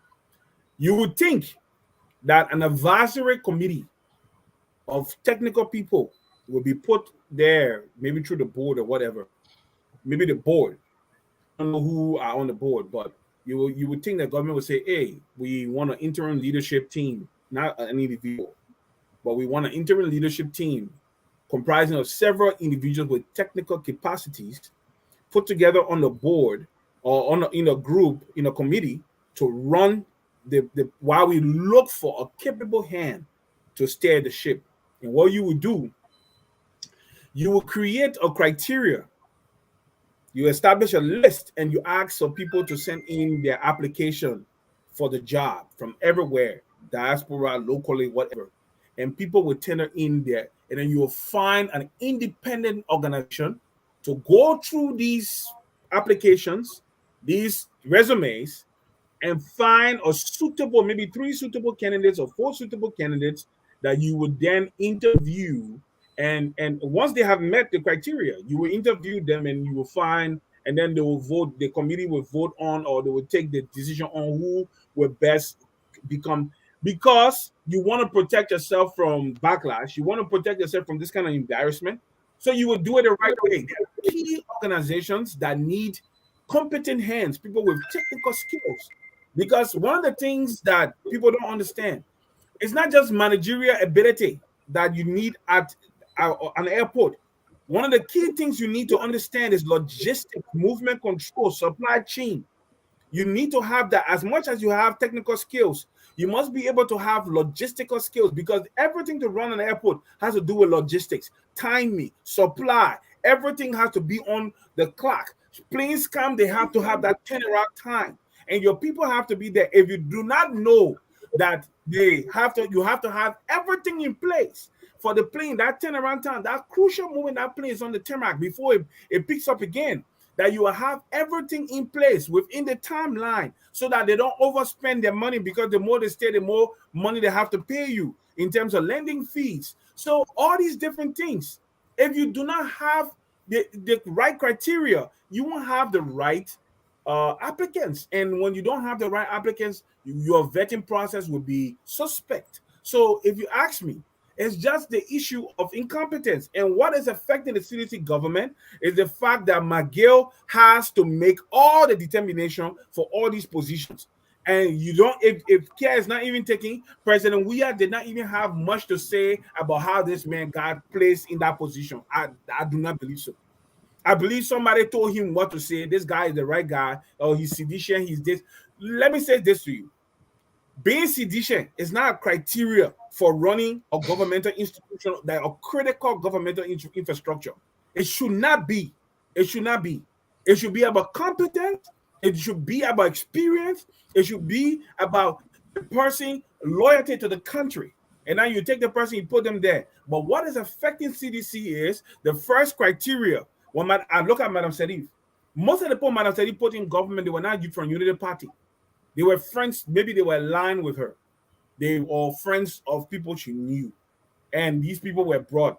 You would think that an advisory committee of technical people will be put there, maybe through the board or whatever, maybe the board. I don't know who are on the board, but you would think the government would say, hey, we want an interim leadership team, not an individual, but we want an interim leadership team comprising of several individuals with technical capacities put together on the board or in a group, in a committee, to run the while we look for a capable hand to steer the ship. And what you would do, you will create a criteria. You establish a list, and you ask some people to send in their application for the job from everywhere, diaspora, locally, whatever. And people will tender in there. And then you will find an independent organization to go through these applications, these resumes, and find a suitable, maybe 3 suitable candidates or 4 suitable candidates that you would then interview. And once they have met the criteria, you will interview them, and you will find, and then they will vote, the committee will vote on, or they will take the decision on who will best become, because you want to protect yourself from backlash. You want to protect yourself from this kind of embarrassment. So you will do it the right way. There are key organizations that need competent hands, people with technical skills. Because one of the things that people don't understand, it's not just managerial ability that you need at an airport. One of the key things you need to understand is logistics, movement control, supply chain. You need to have that. As much as you have technical skills, you must be able to have logistical skills, because everything to run an airport has to do with logistics, timing, supply. Everything has to be on the clock. Planes come, they have to have that turnaround time, and your people have to be there. If you do not know that you have to have everything in place for the plane, that turnaround time, that crucial moment that plane is on the tarmac before it picks up again, that you will have everything in place within the timeline, so that they don't overspend their money, because the more they stay, the more money they have to pay you in terms of lending fees. So all these different things, if you do not have the right criteria, you won't have the right applicants. And when you don't have the right applicants, your vetting process will be suspect. So if you ask me, it's just the issue of incompetence. And what is affecting the CDC government is the fact that McGill has to make all the determination for all these positions. And you don't, if care is not even taking, President Weah did not even have much to say about how this man got placed in that position. I do not believe so. I believe somebody told him what to say. This guy is the right guy. Oh, he's sedition. He's this. Let me say this to you. Being sedition is not a criteria for running a governmental institution, that a critical governmental infrastructure. It should not be. It should not be. It should be about competence. It should be about experience. It should be about the person loyalty to the country. And now you take the person, you put them there. But what is affecting CDC is the first criteria. When I look at Madam Serif, most of the people Madam Serif put in government, they were not from Unity Party. They were friends, maybe they were aligned with her. They were friends of people she knew. And these people were brought,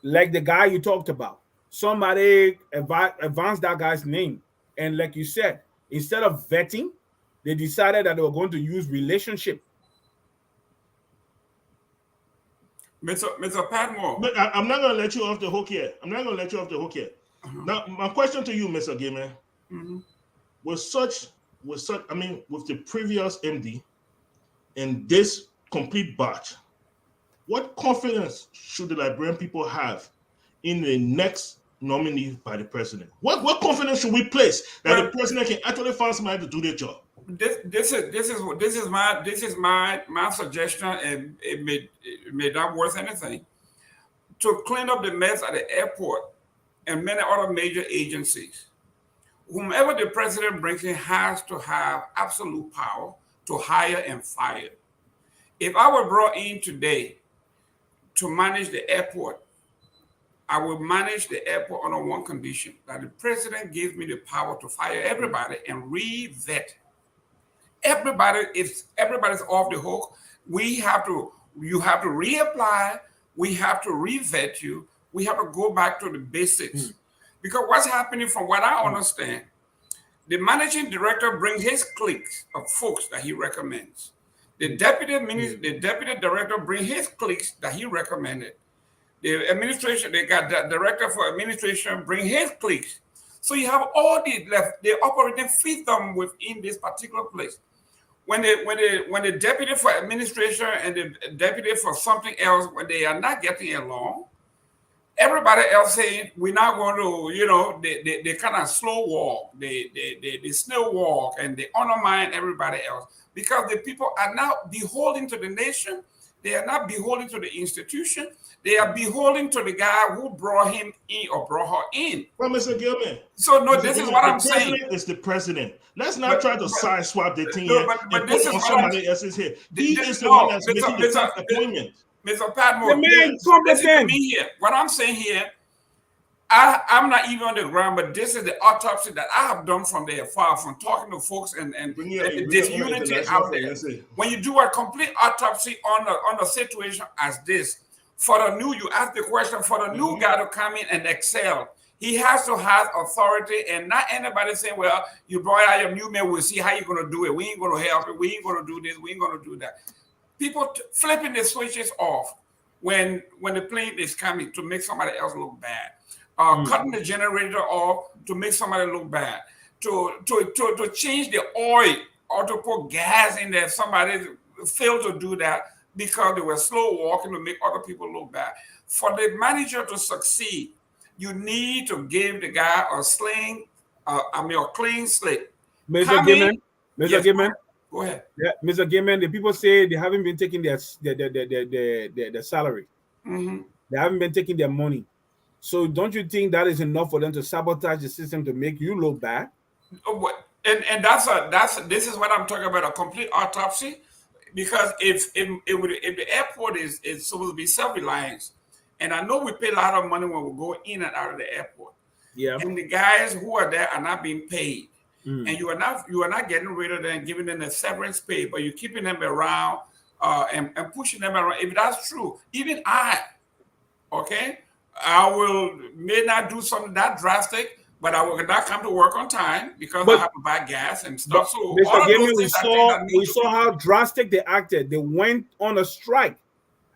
like the guy you talked about. Somebody advanced that guy's name. And like you said, instead of vetting, they decided that they were going to use relationship. Mr. Padmore. But I'm not going to let you off the hook here. Now, my question to you, Mr. Gayman, with such with such, I mean, with the previous MD and this complete batch, what confidence should the Liberian people have in the next nominee by the president? What confidence should we place that the Well, president can actually find somebody to do their job? this is my suggestion, and it may not worth anything, to clean up the mess at the airport and many other major agencies. Whomever the president brings in has to have absolute power to hire and fire. If I were brought in today to manage the airport, I will manage the airport under one condition: that the president gives me the power to fire everybody and re-vet everybody. If everybody's off the hook, you have to reapply, we have to re-vet you, we have to go back to the basics. Because what's happening, from what I understand, the managing director brings his cliques of folks that he recommends. The deputy director brings his cliques that he recommended. The administration, they got the director for administration bring his cliques. So you have all the operating freedom within this particular place. When the deputy for administration and the deputy for something else, when they are not getting along, everybody else saying we're not going to, they kind of slow walk, they snail walk, and they undermine everybody else, because the people are now beholden to the nation. They are not beholden to the institution. They are beholden to the guy who brought him in or brought her in. Well, Mr. Gilman. So no, this is what I'm saying. The president is the president. Let's not try to side swap the thing No, here but and this put is on what somebody else's head. He is the one that's making the tough appointment. Mr. Padmore, The man listen to competent. me here. What I'm saying here, I'm not even on the ground, but this is the autopsy that I have done from there far, from talking to folks and this unity out there. When you do a complete autopsy on a situation as this, for the new, you ask the question, for the new guy to come in and excel, he has to have authority, and not anybody saying, well, you brought out your new man, we'll see how you're going to do it. We ain't going to help it. We ain't going to do this. We ain't going to do that. People flipping the switches off when the plane is coming to make somebody else look bad. Cutting the generator off to make somebody look bad. To change the oil or to put gas in there. Somebody failed to do that because they were slow walking to make other people look bad. For the manager to succeed, you need to give the guy a clean slate. Mr. Gayman, Yes, Gayman. go ahead. Yeah, Mr. Gayman, the people say they haven't been taking their salary. Mm-hmm. They haven't been taking their money. So don't you think that is enough for them to sabotage the system to make you look bad? And this is what I'm talking about, a complete autopsy. Because if the airport is supposed to be self-reliance, and I know we pay a lot of money when we go in and out of the airport, and the guys who are there are not being paid, and you are not getting rid of them, giving them a severance pay, but you're keeping them around and pushing them around. If that's true, even I may not do something that drastic, but I will not come to work on time because I have to buy gas and stuff. So Mr. Gayman, we saw how drastic they acted. They went on a strike.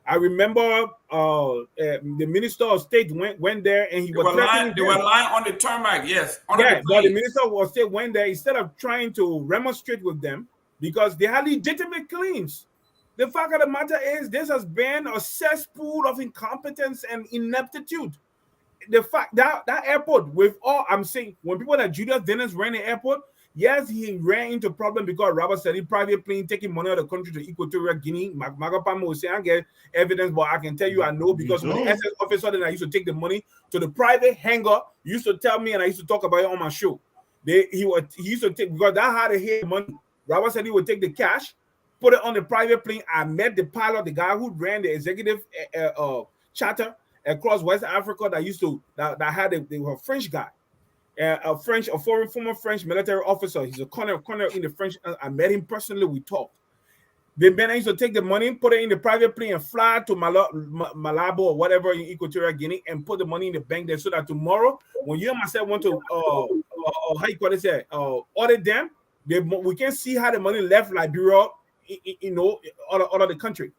I remember the Minister of State went there and they were lying on the tarmac. Yes, but the Minister of State went there instead of trying to remonstrate with them because they had legitimate claims. The fact of the matter is, this has been a cesspool of incompetence and ineptitude. The fact that airport, with all I'm saying, when people like Julius Dennis ran the airport, yes, he ran into problem because Robert said he private plane taking money out of the country to Equatorial Guinea. Magapama will say I get evidence, but I can tell you I know because when the SS officer then I used to take the money to the private hangar, he used to tell me and I used to talk about it on my show. He used to take because that had to hit money. Robert said he would take the cash, put it on the private plane. I met the pilot, the guy who ran the executive charter across West Africa that had they were a French guy, a former French military officer. He's a colonel in the French. I met him personally. We talked. The man used to take the money, put it in the private plane, and fly to Malabo or whatever in Equatorial Guinea, and put the money in the bank there, so that tomorrow, when you and myself want to audit them, we can see how the money left Liberia, out of the country.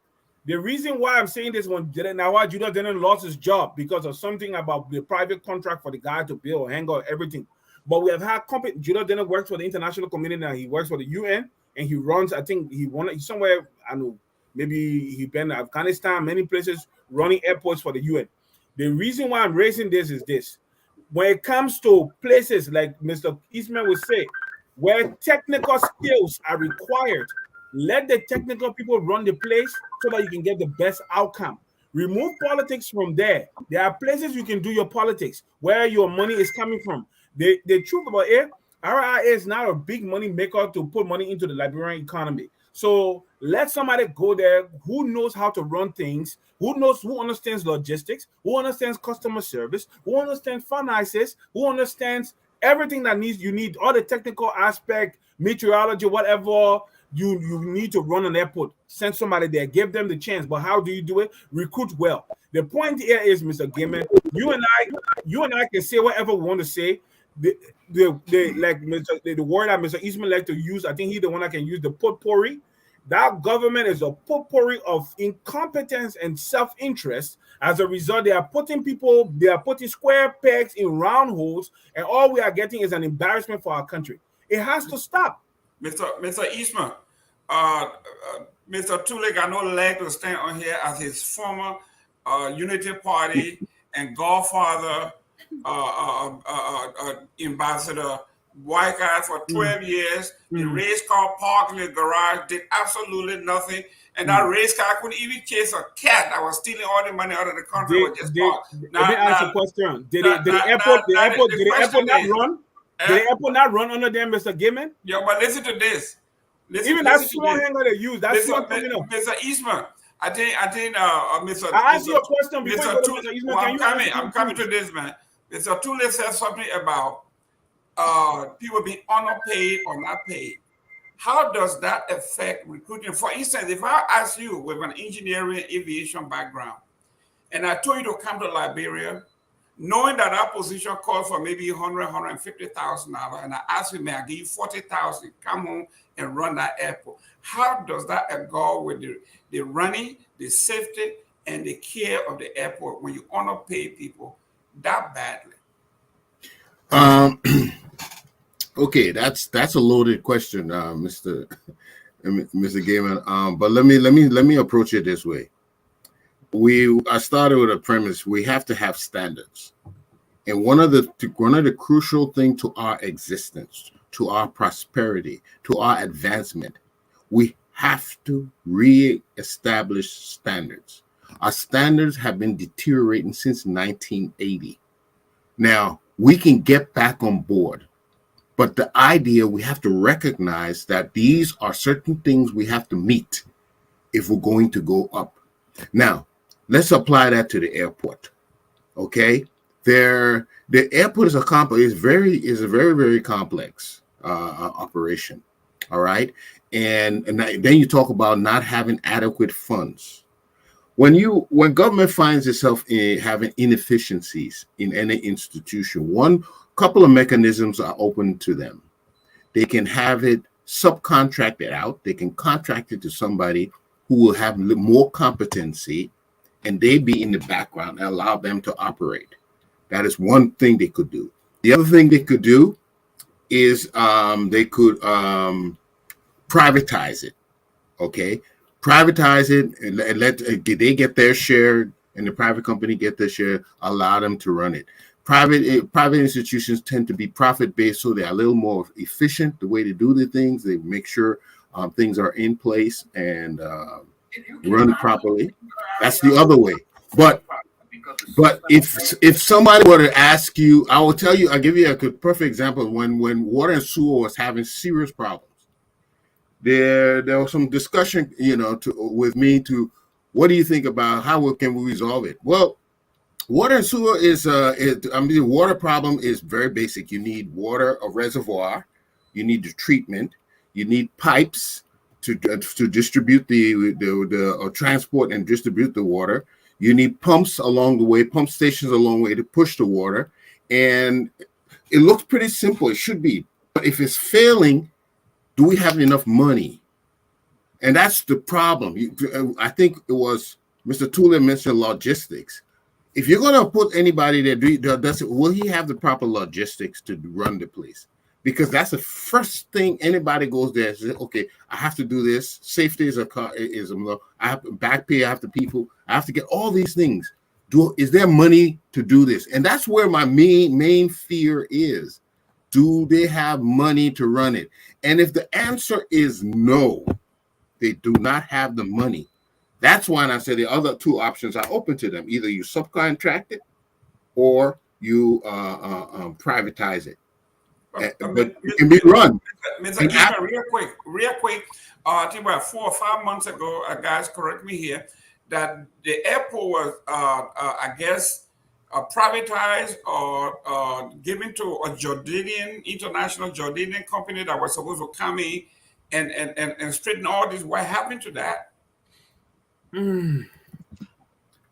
The reason why I'm saying this one, why Judah didn't lost his job because of something about the private contract for the guy to build, hang on, everything. But we have had Judah Denner works for the international community now. He works for the UN and he runs, I think he won somewhere, I don't know, maybe he been in Afghanistan, many places running airports for the UN. The reason why I'm raising this is this. When it comes to places like Mr. Eastman would say, where technical skills are required, let the technical people run the place so that you can get the best outcome. Remove politics from there. There are places you can do your politics where your money is coming from. The truth about it, RIA is not a big money maker to put money into the Liberian economy. So let somebody go there who knows how to run things, who understands logistics, who understands customer service, who understands finances, who understands everything that you need, all the technical aspect, meteorology, whatever you need to run an airport. Send somebody there, give them the chance. But how do you do it? Recruit well. The point here is, Mr. Gayman, you and I can say whatever we want to say. The word that Mr. Eastman like to use, I think he's the one that can use the potpourri. That government is a potpourri of incompetence and self-interest. As a result, they are putting square pegs in round holes, and all we are getting is an embarrassment for our country. It has to stop. Mr. Eastman, Mr. Tulay got no leg to stand on here as his former Unity Party and Godfather ambassador, white guy for 12 years. The race car parked in the garage, did absolutely nothing. And that race car couldn't even chase a cat that was stealing all the money out of the country. Let me ask you a question. Did the airport not run? Did the airport not run under them, Mr. Gayman? Yeah, but listen to this. Even that small hanger they use, that's not coming up. Mr. Eastman, I think, Mr. I asked you a question before Mr. you go to Mr. Eastman. I'm coming to this, man. Mr. Tulay said something about people being underpaid or not paid. How does that affect recruiting? For instance, if I ask you with an engineering aviation background, and I told you to come to Liberia, knowing that our position called for maybe $100,000, $150,000, and I asked you, may I give you $40,000, come home and run that airport? How does that go with the running, the safety, and the care of the airport when you underpay people that badly? Okay, that's a loaded question, Mr. Gayman. But let me approach it this way. I started with a premise. We have to have standards, and one of the crucial things to our existence, to our prosperity, to our advancement, we have to re-establish standards. Our standards have been deteriorating since 1980. Now we can get back on board, but the idea, we have to recognize that these are certain things we have to meet if we're going to go up. Now, let's apply that to the airport. Okay, the airport is a very, very complex operation. All right, and then you talk about not having adequate funds. When government finds itself having inefficiencies in any institution, one couple of mechanisms are open to them. They can have it subcontracted out. They can contract it to somebody who will have more competency, and they be in the background and allow them to operate. That is one thing they could do. The other thing they could do is they could privatize it. Okay, privatize it and let they get their share, and the private company get their share. Allow them to run it. Private institutions tend to be profit based, so they're a little more efficient the way they do the things. They make sure things are in place and run properly. That's the other way. But if somebody were to ask you, I will tell you. I'll give you a perfect example. When water and sewer was having serious problems, there was some discussion, with me to what do you think about how can we resolve it? Well, water and sewer the water problem is very basic. You need water, a reservoir, you need the treatment, you need pipes to distribute the transport and distribute the water. You need pumps along the way, pump stations along the way to push the water. And it looks pretty simple. It should be. But if it's failing, do we have enough money? And that's the problem. I think it was Mr. Tulay mentioned logistics. if you're gonna put anybody there, will he have the proper logistics to run the place? Because that's the first thing anybody goes there and says, okay, I have to do this. Safety is I have to back pay after people. I have to get all these things. Is there money to do this? And that's where my main fear is. Do they have money to run it? And if the answer is no, they do not have the money. That's why I said the other two options are open to them. Either you subcontract it or you privatize it. But it can be run. Mr. Eastman, real quick. I think about 4 or 5 months ago, guys, correct me here, that the airport was, I guess, privatized or given to a international Jordanian company that was supposed to come in and straighten all this. What happened to that?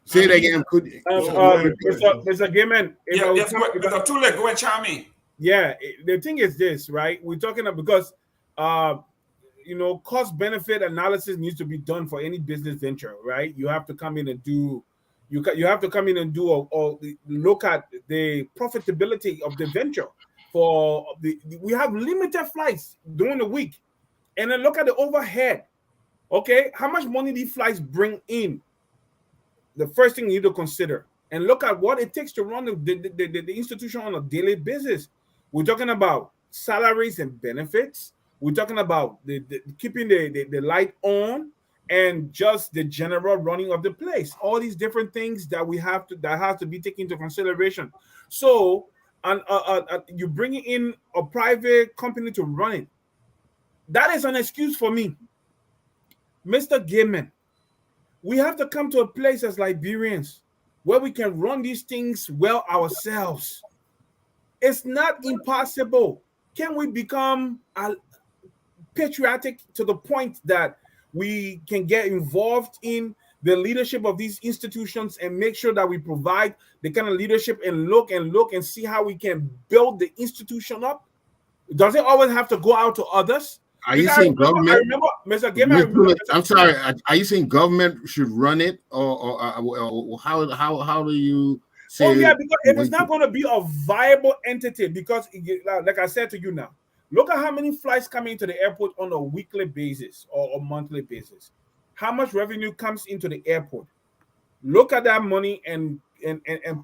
Say it again. Mr. Gayman, Mr. Tulay, go and chime in. Yeah, the thing is this, right? We're talking about because cost benefit analysis needs to be done for any business venture, right? You have to come in and do you have to come in and do or look at the profitability of the venture. We have limited flights during the week, and then look at the overhead. Okay, how much money these flights bring in? The first thing you need to consider, and look at what it takes to run the institution on a daily basis. We're talking about salaries and benefits. We're talking about keeping the light on and just the general running of the place. All these different things that have to be taken into consideration. So, you bringing in a private company to run it. That is an excuse for me, Mr. Gayman. We have to come to a place as Liberians where we can run these things well ourselves. It's not impossible. Can we become patriotic to the point that we can get involved in the leadership of these institutions and make sure that we provide the kind of leadership and look and see how we can build the institution up? Does it always have to go out to others? Are you saying government? I remember, Mr. Gayman. I'm sorry. Are you saying government should run it, or how do you say? Oh yeah, because if it's not going to be a viable entity, because like I said to you now, look at how many flights come into the airport on a weekly basis or a monthly basis. How much revenue comes into the airport? Look at that money and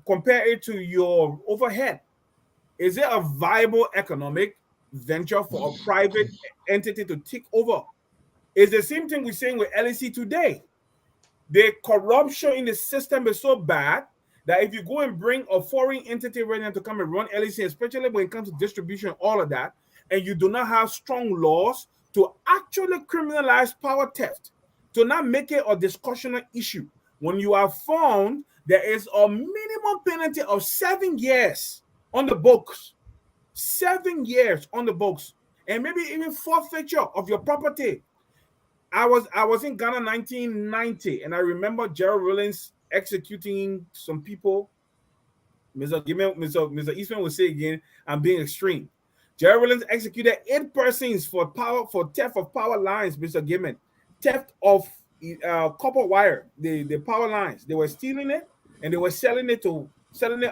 compare it to your overhead. Is it a viable economic venture for a private entity to take over? It's the same thing we're saying with NEC today. The corruption in the system is so bad that if you go and bring a foreign entity right now to come and run NEC, especially when it comes to distribution, all of that, and you do not have strong laws to actually criminalize power theft, to not make it a discussional issue, when you are found, there is a minimum penalty of 7 years on the books. 7 years on the books, and maybe even forfeiture of your property. I was in Ghana 1990, and I remember Jerome executing some people. Mr. Eastman will say again, I'm being extreme. Jerome executed 8 persons for theft of power lines, Mr. Gayman. Theft of copper wire, the power lines. They were stealing it and they were selling it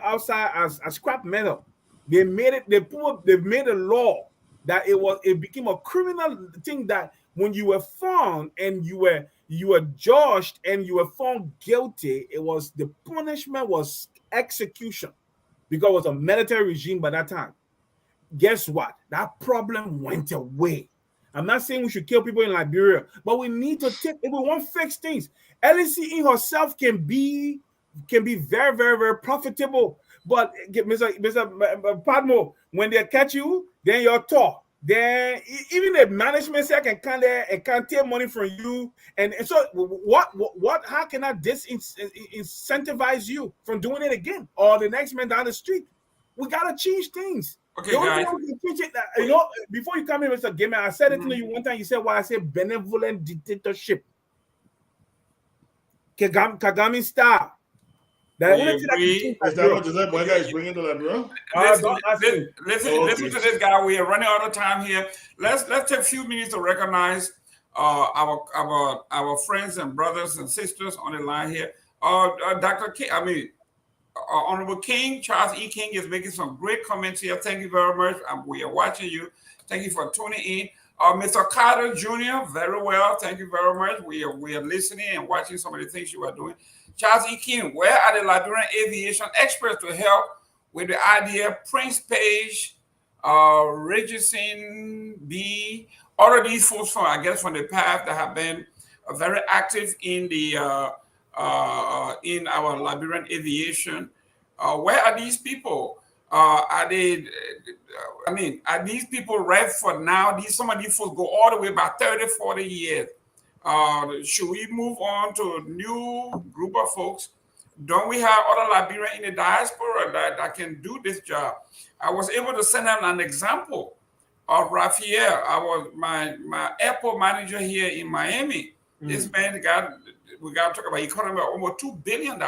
outside as scrap metal. They made it. They made a law that it became a criminal thing that when you were found and you were judged and you were found guilty, the punishment was execution, because it was a military regime by that time. Guess what? That problem went away. I'm not saying we should kill people in Liberia, but we need to take, if we want to fix things. NEC in herself can be very, very, very profitable. But Mr. Padmore, when they catch you, then you're taught. Then even the management say can come there and can take money from you. And so what how can I disincentivize you from doing it again? Or the next man down the street? We gotta change things. Okay, guys. Before you come in, Mr. Gayman, I said it to you one time. You said why I say benevolent dictatorship. Kagame style. Is that why guys bringing to Liberia? Listen to this guy. We are running out of time here. Let's take a few minutes to recognize our friends and brothers and sisters on the line here. Dr. K, Honorable King, Charles E. King is making some great comments here. Thank you very much. We are watching you. Thank you for tuning in. Mr. Carter Jr., very well. Thank you very much. We are listening and watching some of the things you are doing. Charles E. King, where are the Liberian aviation experts to help with the idea? Prince Page, Richardson B., all of these folks from, I guess, from the past that have been very active in the in our Liberian aviation. Where are these people? Are they? I mean, are these people ready for now? Some of these folks go all the way back 30, 40 years. Should we move on to a new group of folks? Don't we have other Liberians in the diaspora that can do this job? I was able to send them an example of Raphael. I was my airport manager here in Miami. This man we got to talk about economy of almost $2 billion.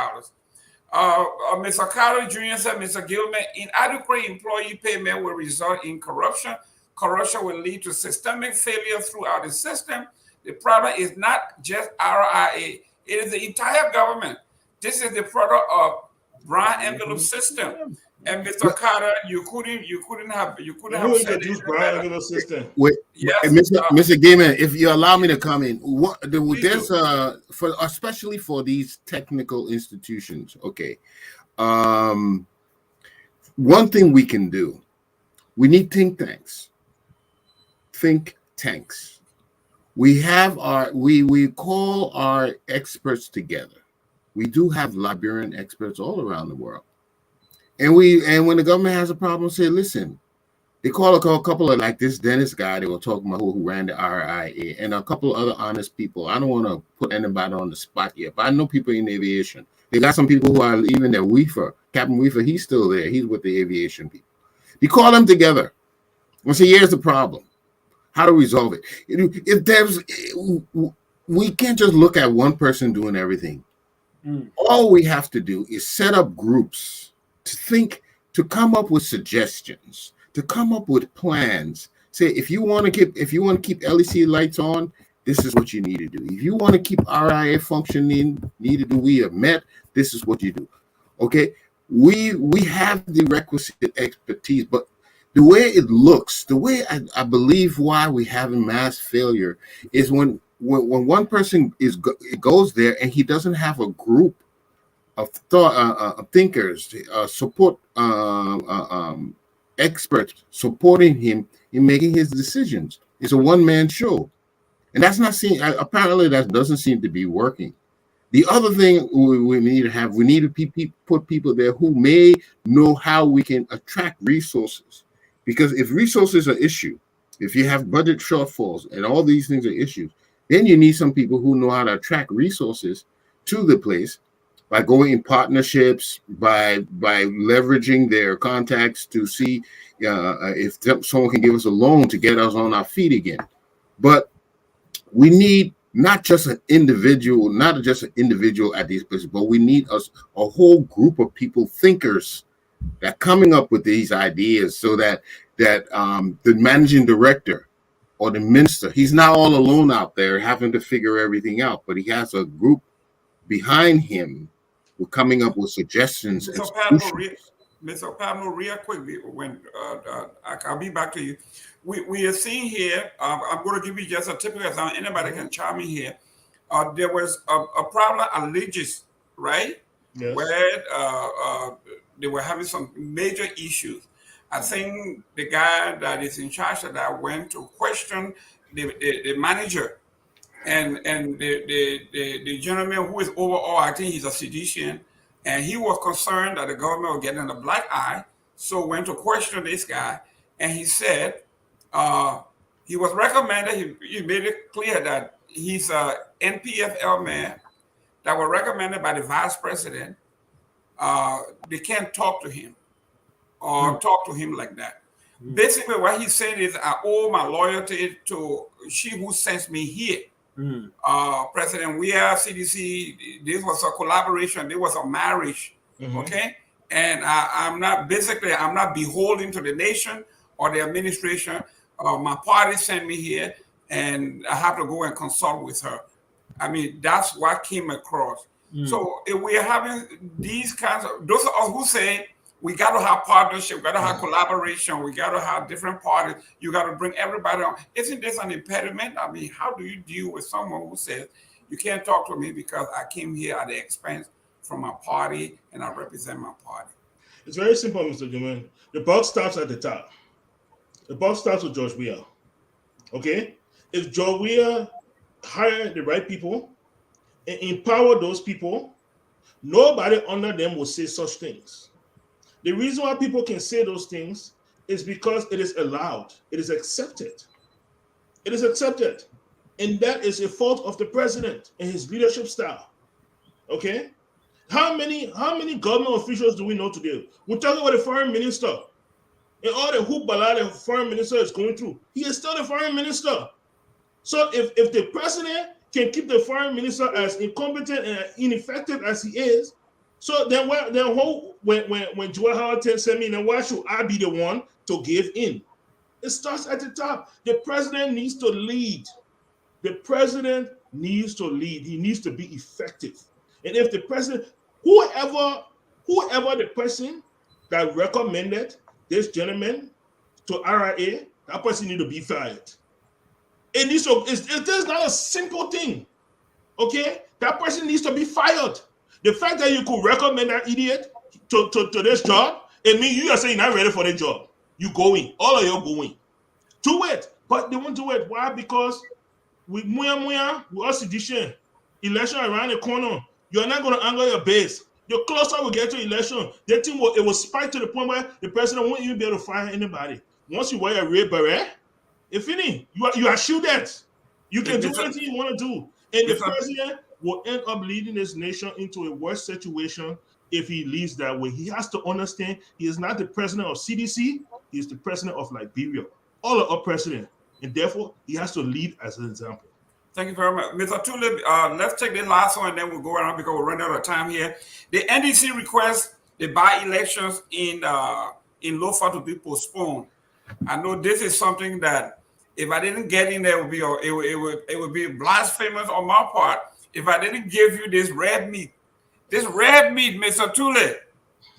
Mr. Carter Jr. said, Mr. Gayman, inadequate employee payment will result in corruption. Corruption will lead to systemic failure throughout the system. The problem is not just RIA, it is the entire government. This is the product of brown envelope system. And Mr. Carter, you couldn't have said it brown envelope system. Wait, yes, Mr. Gayman, if you allow me to come in, there's for especially for these technical institutions. Okay, one thing we can do, we need think tanks. Think tanks. We have we call our experts together. We do have Liberian experts all around the world. And when the government has a problem, say, listen, they call a couple of like this Dennis guy they were talking about who ran the RIA and a couple of other honest people. I don't want to put anybody on the spot yet, but I know people in aviation. They got some people who are even their Weaver, Captain Weaver, he's still there. He's with the aviation people. You call them together and say, here's the problem. How to resolve it. If there's, we can't just look at one person doing everything. All we have to do is set up groups to think, to come up with suggestions, to come up with plans. Say, if you want to keep LEC lights on, this is what you need to do. If you want to keep RIA functioning, we have met, this is what you do. Okay, we have the requisite expertise, but the way it looks, the way I believe why we having mass failure is when one person goes there and he doesn't have a group of thinkers, support experts supporting him in making his decisions. It's a one-man show, and that's not seen. Apparently, that doesn't seem to be working. The other thing we need to have, we need to put people there who may know how we can attract resources. Because if resources are an issue, if you have budget shortfalls and all these things are issues, then you need some people who know how to attract resources to the place by going in partnerships, by leveraging their contacts to see if someone can give us a loan to get us on our feet again. But we need not just an individual at these places, but we need a whole group of people, thinkers, that coming up with these ideas so that the managing director or the minister, he's not all alone out there having to figure everything out, but he has a group behind him who coming up with suggestions. Mr. Padmore, real quick, when I'll be back to you. We are seeing here, I'm going to give you just a typical example. Anybody can chime in here. There was a problem at Legis, right? Yes. Where they were having some major issues. I think the guy that is in charge of that went to question the manager, and the gentleman who is overall, I think he's a seditian, and he was concerned that the government was getting a black eye, so went to question this guy, and he said he was recommended. He made it clear that he's a NPFL man that was recommended by the vice president. They can't talk to him or talk to him like that. Basically, what he's saying is, I owe my loyalty to she who sends me here. President, we are CDC. This was a collaboration. This was a marriage. Okay, and I'm not beholden to the nation or the administration. My party sent me here, and I have to go and consult with her. I mean, that's what came across. Mm. So if we're having these kinds of, those of us who say we got to have partnership, we got to have collaboration, we got to have different parties, you got to bring everybody on. Isn't this an impediment? I mean, how do you deal with someone who says you can't talk to me because I came here at the expense from my party and I represent my party? It's very simple, Mr. Gayman. The buck stops at the top. The buck starts with George Weah. Okay? If George Weah hire the right people and empower those people, nobody under them will say such things. The reason why people can say those things is because it is allowed, it is accepted. It is accepted. And that is a fault of the president and his leadership style. Okay? How many government officials do we know today? We're talking about the foreign minister and all the hoopla the foreign minister is going through. He is still the foreign minister. So if the president can keep the foreign minister as incompetent and ineffective as he is, so then when Joel Howard sent me, then why should I be the one to give in? It starts at the top. The president needs to lead. The president needs to lead. He needs to be effective. And if the president, whoever the person that recommended this gentleman to RIA, that person need to be fired. It needs to. It is not a simple thing. Okay, that person needs to be fired. The fact that you could recommend that idiot to this job, it means you are saying you're not ready for the job. You going, all of you going. Do it, but they won't do it. Why? Because with we all sedition, election around the corner. You're not going to anger your base. The closer we get to election, it will spike to the point where the president won't even be able to fire anybody. Once you wear a red beret, it's finished. You are shielded. You can do anything you want to do. And the president will end up leading this nation into a worse situation if he leads that way. He has to understand he is not the president of CDC. He is the president of Liberia. All of our president. And therefore, he has to lead as an example. Thank you very much. Mr. Tulay, let's take the last one and then we'll go around because we're running out of time here. The NEC requests the by-elections in Lofa to be postponed. I know this is something that if I didn't get in there, it would be blasphemous on my part if I didn't give you this red meat. This red meat, Mr. Tulay.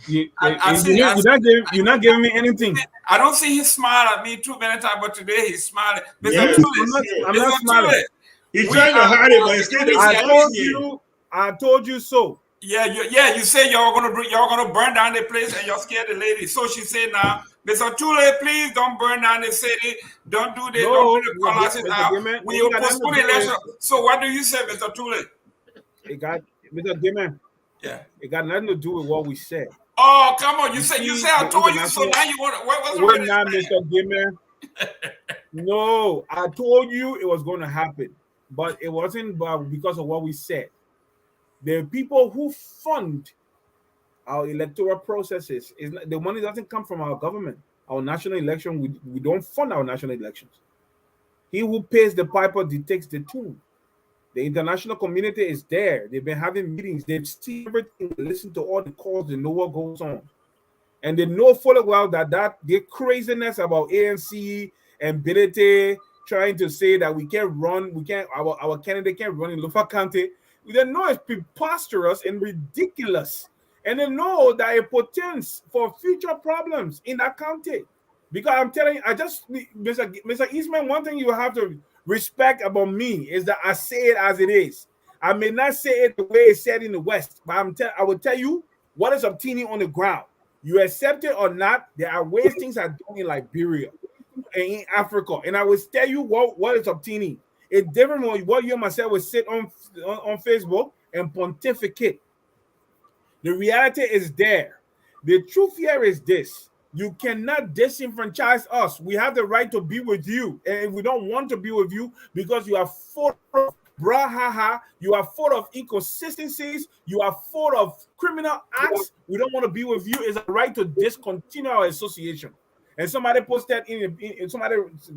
You're not giving me anything. I don't see him smile at me too many times, but today he's smiling. Mr. Yes, Tulay, I'm not smiling. Tulay, he's trying to hide it, but it's still I told you so. Yeah, you say y'all gonna burn down the place and y'all scared the lady. So she said now, Mr. Tulay, please don't burn down the city. Don't do this. Don't do the policies out. We will postpone the election. So what do you say, Mr. Tulay? Mr. Gayman. Yeah. It got nothing to do with what we said. Oh, come on. You said I told you, so now you want what's the We're not, Mr. Gayman. No, I told you it was going to happen, but it wasn't because of what we said. The people who fund our electoral processes the money doesn't come from our government. Our national election, we don't fund our national elections. He who pays the piper dictates the tune. The international community is there. They've been having meetings. They've seen everything. They listen to all the calls. They know what goes on. And they know fully well that the craziness about ANC and Benete trying to say that our candidate can't run in Lofa County. They know it's preposterous and ridiculous. And they know that it portends for future problems in that county. Because I'm telling you, Mr. Eastman, one thing you have to respect about me is that I say it as it is. I may not say it the way it's said in the West, but I will tell you what is obtaining on the ground. You accept it or not, there are ways things are done in Liberia and in Africa. And I will tell you what is obtaining. It's different from what you and myself will sit on Facebook and pontificate. The reality is there. The truth here is this. You cannot disenfranchise us. We have the right to be with you. And we don't want to be with you because you are full of brahaha. You are full of inconsistencies. You are full of criminal acts. We don't want to be with you. It's a right to discontinue our association. And somebody posted somebody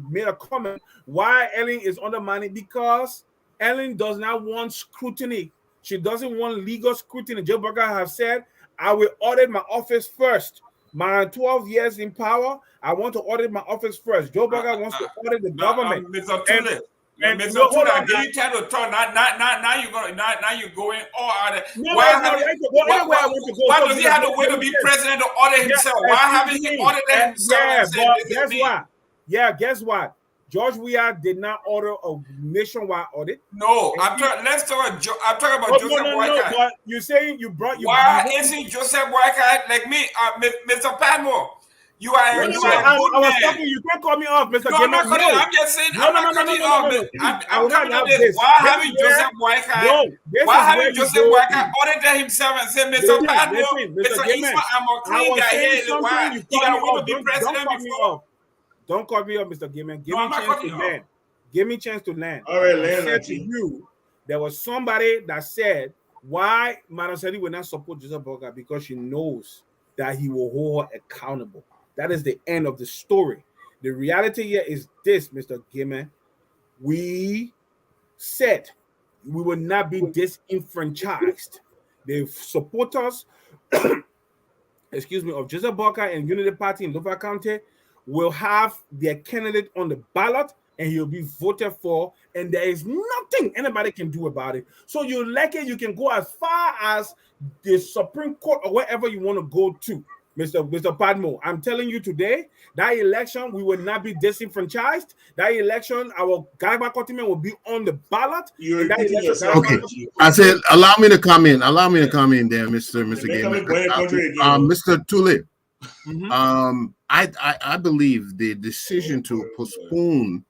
made a comment why Ellen is undermining because Ellen does not want scrutiny. She doesn't want legal scrutiny. Joe Burger has said, I will audit my office first. My 12 years in power, I want to audit my office first. Joe Burger wants to audit the government. Mr. Tulay, And Mr. no, hold Tulay, on. give you time to talk. Now you're going all out. No, Why it's my haven't right to go anywhere I want to go. why So does he because have to wait to be president to order himself? Why haven't he audited himself and said but this is guess me? what? Yeah, guess what? George Weah did not order a nationwide audit. No, And let's talk. I'm talking about no, Joseph no. Boycott. But you're saying you brought you. Why isn't Joseph Boycott like me, Mr. Padmore? You are a good I was man. talking. You can't call me off, Mr. No, I'm not Gayman. cutting. No. I'm just saying. No, I'm no, not no, no, cutting no, no, off. no, no. I I'm will not coming to have this. this. Why This haven't is where, Joseph Boycott? no, this Why is where haven't you Joseph go. Boycott audited himself and said, Mr. Padmore, Listen, Mr. Gayman. Eastman, I'm a I clean was guy saying here. something. Why? You He cut got me to wait to off. be Don't president cut me before. off. Don't cut me off, Mr. Gayman. Give No, me I'm not chance to cutting you land. off. Give me chance to land. All right, I land, said to Archie. you, there was somebody that said why Madam Sadi will not support Joseph Boycott because she knows that he will hold her accountable. That is the end of the story. The reality here is this, Mr. Gayman. We said we will not be disenfranchised. The supporters, of Joseph Boycott and Unity Party in Lofa County will have their candidate on the ballot and he'll be voted for, and there is nothing anybody can do about it. So you like it, you can go as far as the Supreme Court or wherever you want to go to, Mr. Padmore. I'm telling you today, that election, we will not be disenfranchised. That election, our Gayman Kotiman will be on the ballot. You're and that repeating election, yourself, Okay. Archie. I said, allow me to come in. Allow me to come in there, Mr. Gayman. Mr. Tulay. I believe the decision to postpone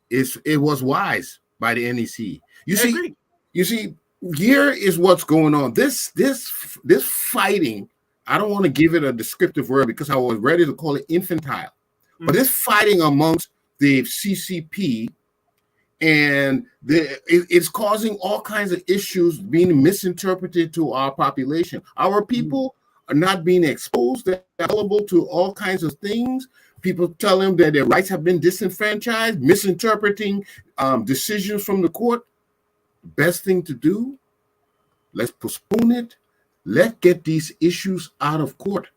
it was wise by the NEC. You see, here is what's going on. This fighting, I don't want to give it a descriptive word because I was ready to call it infantile. But this fighting amongst the CCP and it's causing all kinds of issues being misinterpreted to our population. Our people are not being exposed. They're available to all kinds of things. People tell them that their rights have been disenfranchised, misinterpreting decisions from the court. Best thing to do, let's postpone it. Let's get these issues out of court.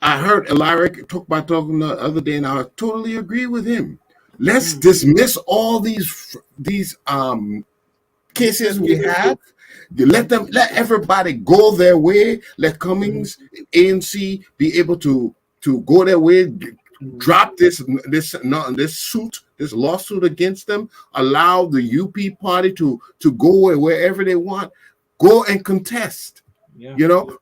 I heard Alaric talking the other day, and I totally agree with him. Let's dismiss all these cases we have. Let everybody go their way. Let Cummings, ANC be able to go their way. Drop this lawsuit against them. Allow the UP party to go wherever they want. Go and contest.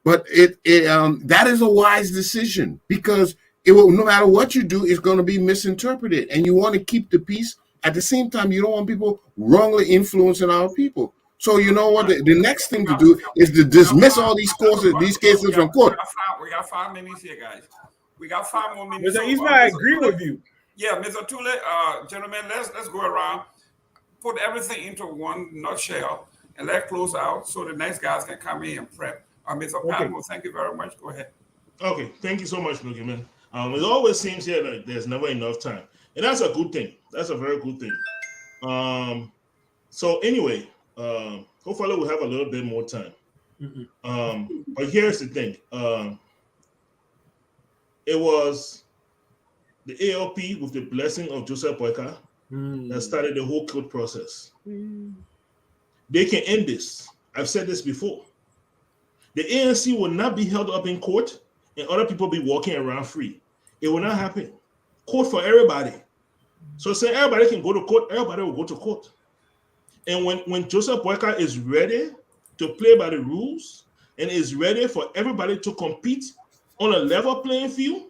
But that is a wise decision because it will, no matter what you do, it's going to be misinterpreted, and you want to keep the peace. At the same time, you don't want people wrongly influencing our people. So you know what? The next thing to do is to dismiss all these cases from court. We got 5 minutes here, guys. We got 5 more minutes. Mr. Eastman, I agree with you. Yeah, Mr. Tulay, gentlemen, let's go around, put everything into one nutshell, and let's close out so the next guys can come in and prep. Mr. Padmore, thank you very much. Go ahead. Okay, thank you so much, Gayman. It always seems here that there's never enough time, and that's a good thing. That's a very good thing. So anyway, hopefully we'll have a little bit more time. But here's the thing. It was the ALP with the blessing of Joseph Boycott that started the whole court process. They can end this. I've said this before. The ANC will not be held up in court and other people be walking around free. It will not happen. Court for everybody. So say everybody can go to court, everybody will go to court. And when Joseph Boycott is ready to play by the rules and is ready for everybody to compete on a level playing field,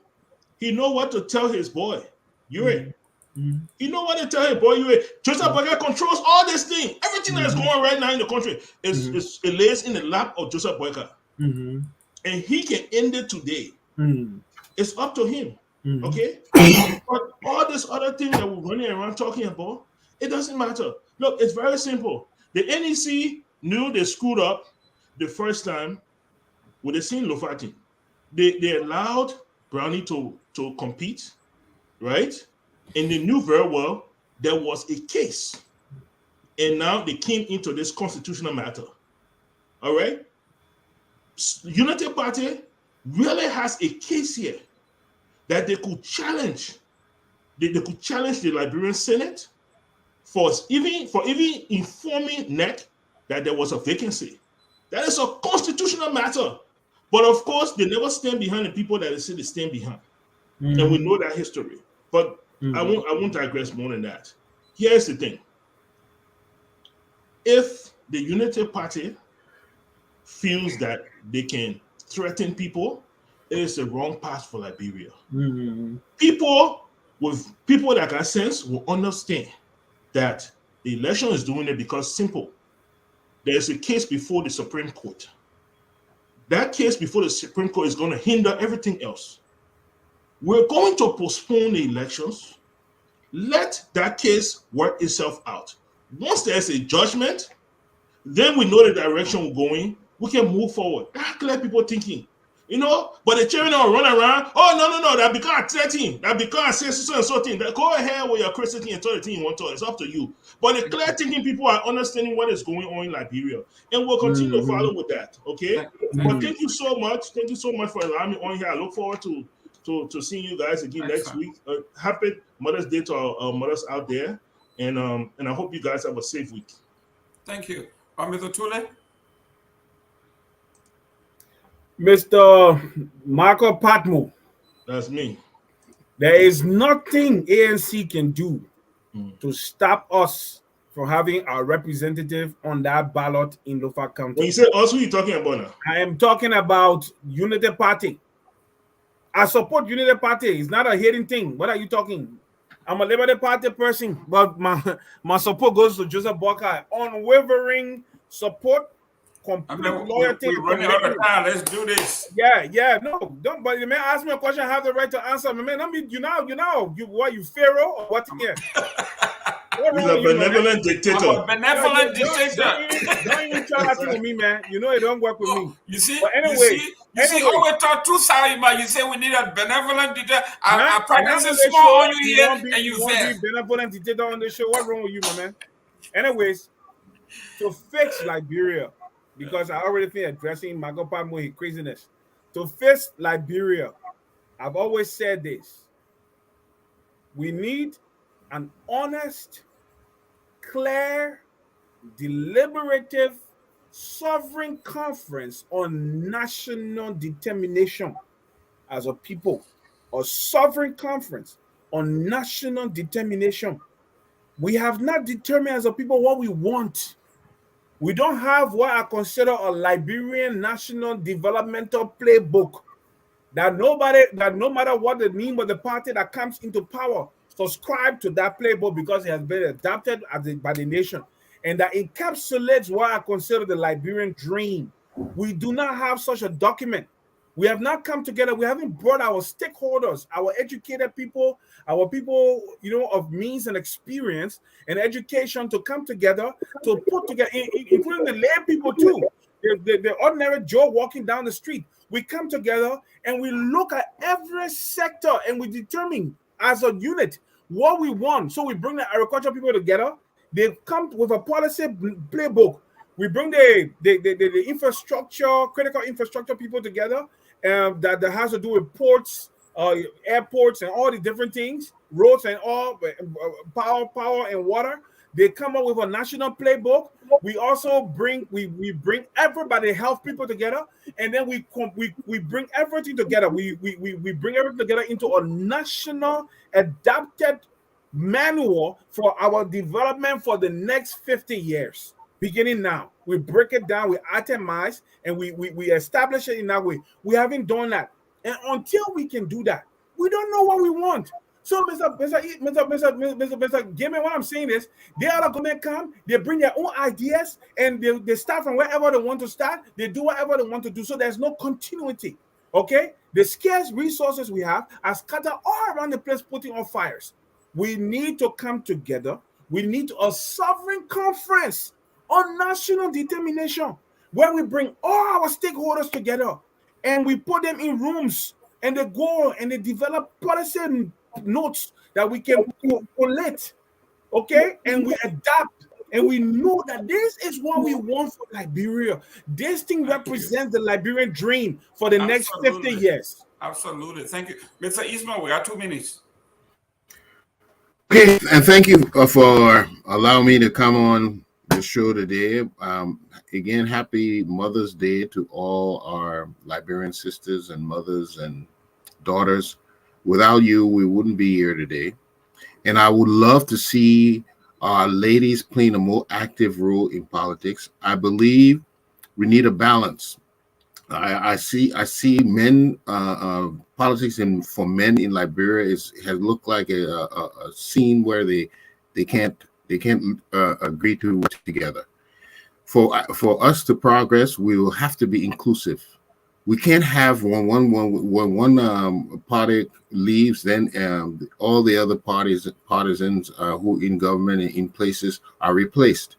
he know what to tell his boy. He know what to tell his boy. Joseph Boycott controls all this thing. Everything that's going on right now in the country it lays in the lap of Joseph Boycott. And he can end it today. It's up to him. Okay? But all this other thing that we're running around talking about, it doesn't matter. Look, it's very simple. The NEC knew they screwed up the first time with the same Lofa thing. They allowed Brownie to compete, right? And they knew very well there was a case. And now they came into this constitutional matter. All right? Unity Party really has a case here that they could challenge. They could challenge the Liberian Senate for even informing NEC that there was a vacancy. That is a constitutional matter. But of course, they never stand behind the people that they say they stand behind. And we know that history. But I won't digress more than that. Here's the thing. If the Unity Party feels that they can threaten people, it is the wrong path for Liberia. People that got sense will understand that the election is doing it because simple. There's a case before the Supreme Court. That case before the Supreme Court is going to hinder everything else. We're going to postpone the elections. Let that case work itself out. Once there's a judgment, then we know the direction we're going. We can move forward. That's clear people thinking. But the chairman will run around. Oh, no, that because I 13. That because I say so and so thing. Go ahead with your crazy thing and tell the thing you want to. It's up to you. But the clear thinking people are understanding what is going on in Liberia. And we'll continue to follow with that. Okay? But thank you so much. Thank you so much for allowing me on here. I look forward to seeing you guys again next week. Happy Mother's Day to our mothers out there. And I hope you guys have a safe week. Thank you. Mr. Tulay? Mr. Michael Padmore. That's me. There is nothing ANC can do to stop us from having our representative on that ballot in Lofa County. When you say us, who are you talking about now? I am talking about Unity Party. I support Unity Party. It's not a hating thing. What are you talking? I'm a Liberty Party person, but my support goes to Joseph Boakai. Unwavering support, complete loyalty. We're running out of time. Let's do this. Yeah. No, don't. But the man ask me a question. I have the right to answer. Man, I mean, you Pharaoh or what? Yeah. He's a benevolent dictator. I'm a benevolent dictator. Don't even try that thing with me, man. You know it don't work with me. You see? But anyway, you see, always talk too sorry, but you say we need a benevolent dictator. I practice it small on you here, and you fail. Benevolent dictator on the show. What's wrong with you, my man? Anyways, to fix Liberia, because I already think addressing Michael Padmore craziness. To fix Liberia, I've always said this. We need an honest, clear, deliberative, sovereign conference on national determination as a people. A sovereign conference on national determination. We have not determined as a people what we want. We don't have what I consider a Liberian national developmental playbook that no matter what the name of the party that comes into power, subscribe to that playbook because it has been adopted by the nation, and that encapsulates what I consider the Liberian dream. We do not have such a document. We have not come together. We haven't brought our stakeholders, our educated people, our people, of means and experience and education to come together to put together, including the lay people too, the ordinary Joe walking down the street. We come together and we look at every sector and we determine as a unit what we want. So we bring the agriculture people together. They come with a policy playbook. We bring the infrastructure, critical infrastructure people together that has to do with ports, airports, and all the different things, roads and all, power and water. They come up with a national playbook. We also bring everybody, health people together, and then we bring everything together. We bring everything together into a national adapted manual for our development for the next 50 years. Beginning now, we break it down, we itemize, and we establish it in that way. We haven't done that, and until we can do that, we don't know what we want. So, Mr. Gayman, what I'm saying is, they are going to come, they bring their own ideas, and they start from wherever they want to start. They do whatever they want to do, so there's no continuity. Okay, the scarce resources we have are scattered all around the place, putting on fires. We need to come together. We need a sovereign conference on national determination, where we bring all our stakeholders together and we put them in rooms and they go and they develop policy notes that we can collect, okay? And we adapt and we know that this is what we want for Liberia. This thing represents the Liberian dream for the next 50 years. Absolutely. Thank you. Mr. Eastman, we got 2 minutes. Okay, and thank you for allow me to come on the show today. Again, happy Mother's Day to all our Liberian sisters and mothers and daughters. Without you, we wouldn't be here today. And I would love to see our ladies playing a more active role in politics. I believe we need a balance. I see men politics for men in Liberia has looked like a scene where they can't agree to work together. For us to progress, we will have to be inclusive. We can't have when one party leaves, then all the other partisans who in government and in places are replaced.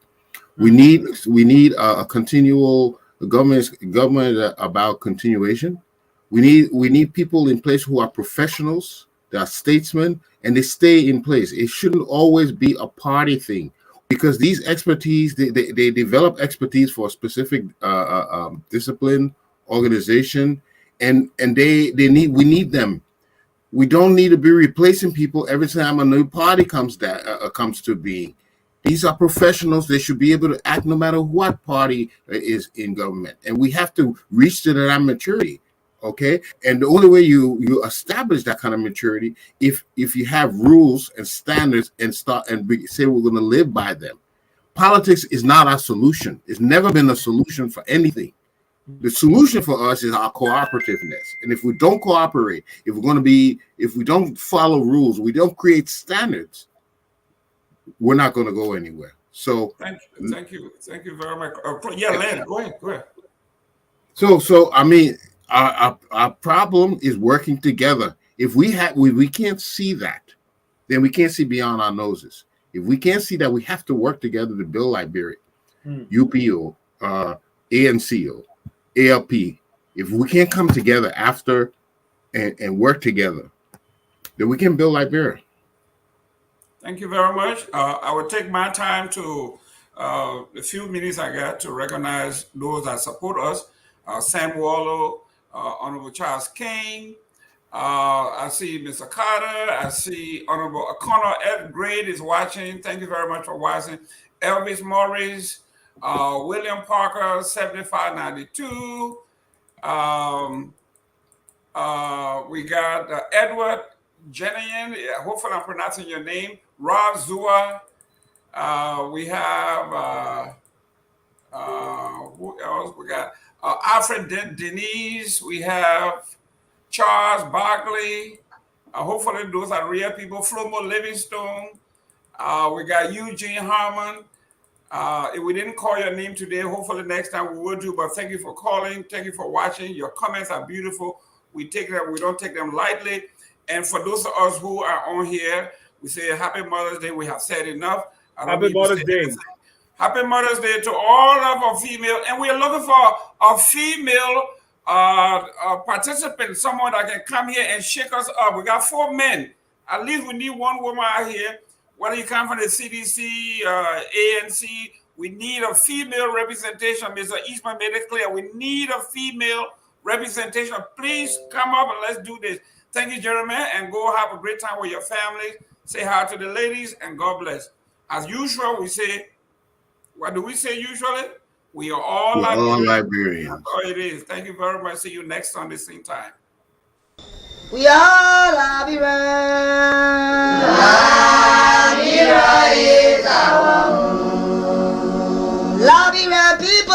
We need a continual government about continuation. We need people in place who are professionals, they are statesmen, and they stay in place. It shouldn't always be a party thing, because these expertise they develop expertise for a specific discipline, organization, and we need them. We don't need to be replacing people every time a new party comes to being. These are professionals. They should be able to act no matter what party is in government. And we have to reach to that maturity, okay? And the only way you establish that kind of maturity if you have rules and standards and say we're going to live by them. Politics is not our solution. It's never been a solution for anything. The solution for us is our cooperativeness. And if we don't cooperate, if we don't follow rules, we don't create standards, we're not going to go anywhere. So thank you very much. Len, go ahead. So I mean, our problem is working together. If we can't see that, then we can't see beyond our noses. If we can't see that, we have to work together to build Liberia, UPO, ANCO, ALP. If we can't come together after and work together, then we can build Liberia. Thank you very much. I will take my time to the few minutes I got to recognize those that support us. Sam Wallow, Honorable Charles King. I see Mr. Carter. I see Honorable O'Connor. Ed Grade is watching. Thank you very much for watching. Elvis Morris, William Parker, 7592. We got Edward Jenian. Hopefully I'm pronouncing your name. Rob Zua. We have who else? We got Alfred Denise. We have Charles Barkley. Hopefully those are real people. Flomo Livingstone. We got Eugene Harmon. If we didn't call your name today, hopefully next time we will do. But thank you for calling. Thank you for watching. Your comments are beautiful. We don't take them lightly. And for those of us who are on here, we say Happy Mother's Day. We have said enough. Happy Mother's Day. Happy Mother's Day to all of our female. And we are looking for a female participant, someone that can come here and shake us up. We got 4 men. At least we need 1 woman out here. Whether you come from the CDC, ANC, we need a female representation. Mr. Eastman made it clear. We need a female representation. Please come up and let's do this. Thank you, Jerome, and go have a great time with your family. Say hi to the ladies, and God bless. As usual, we say, what do we say usually? We are all Liberians. That's all it is. Thank you very much. See you next Sunday, same time. We are Liberians. Liberia is our home. Liberian people.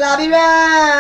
Liberia.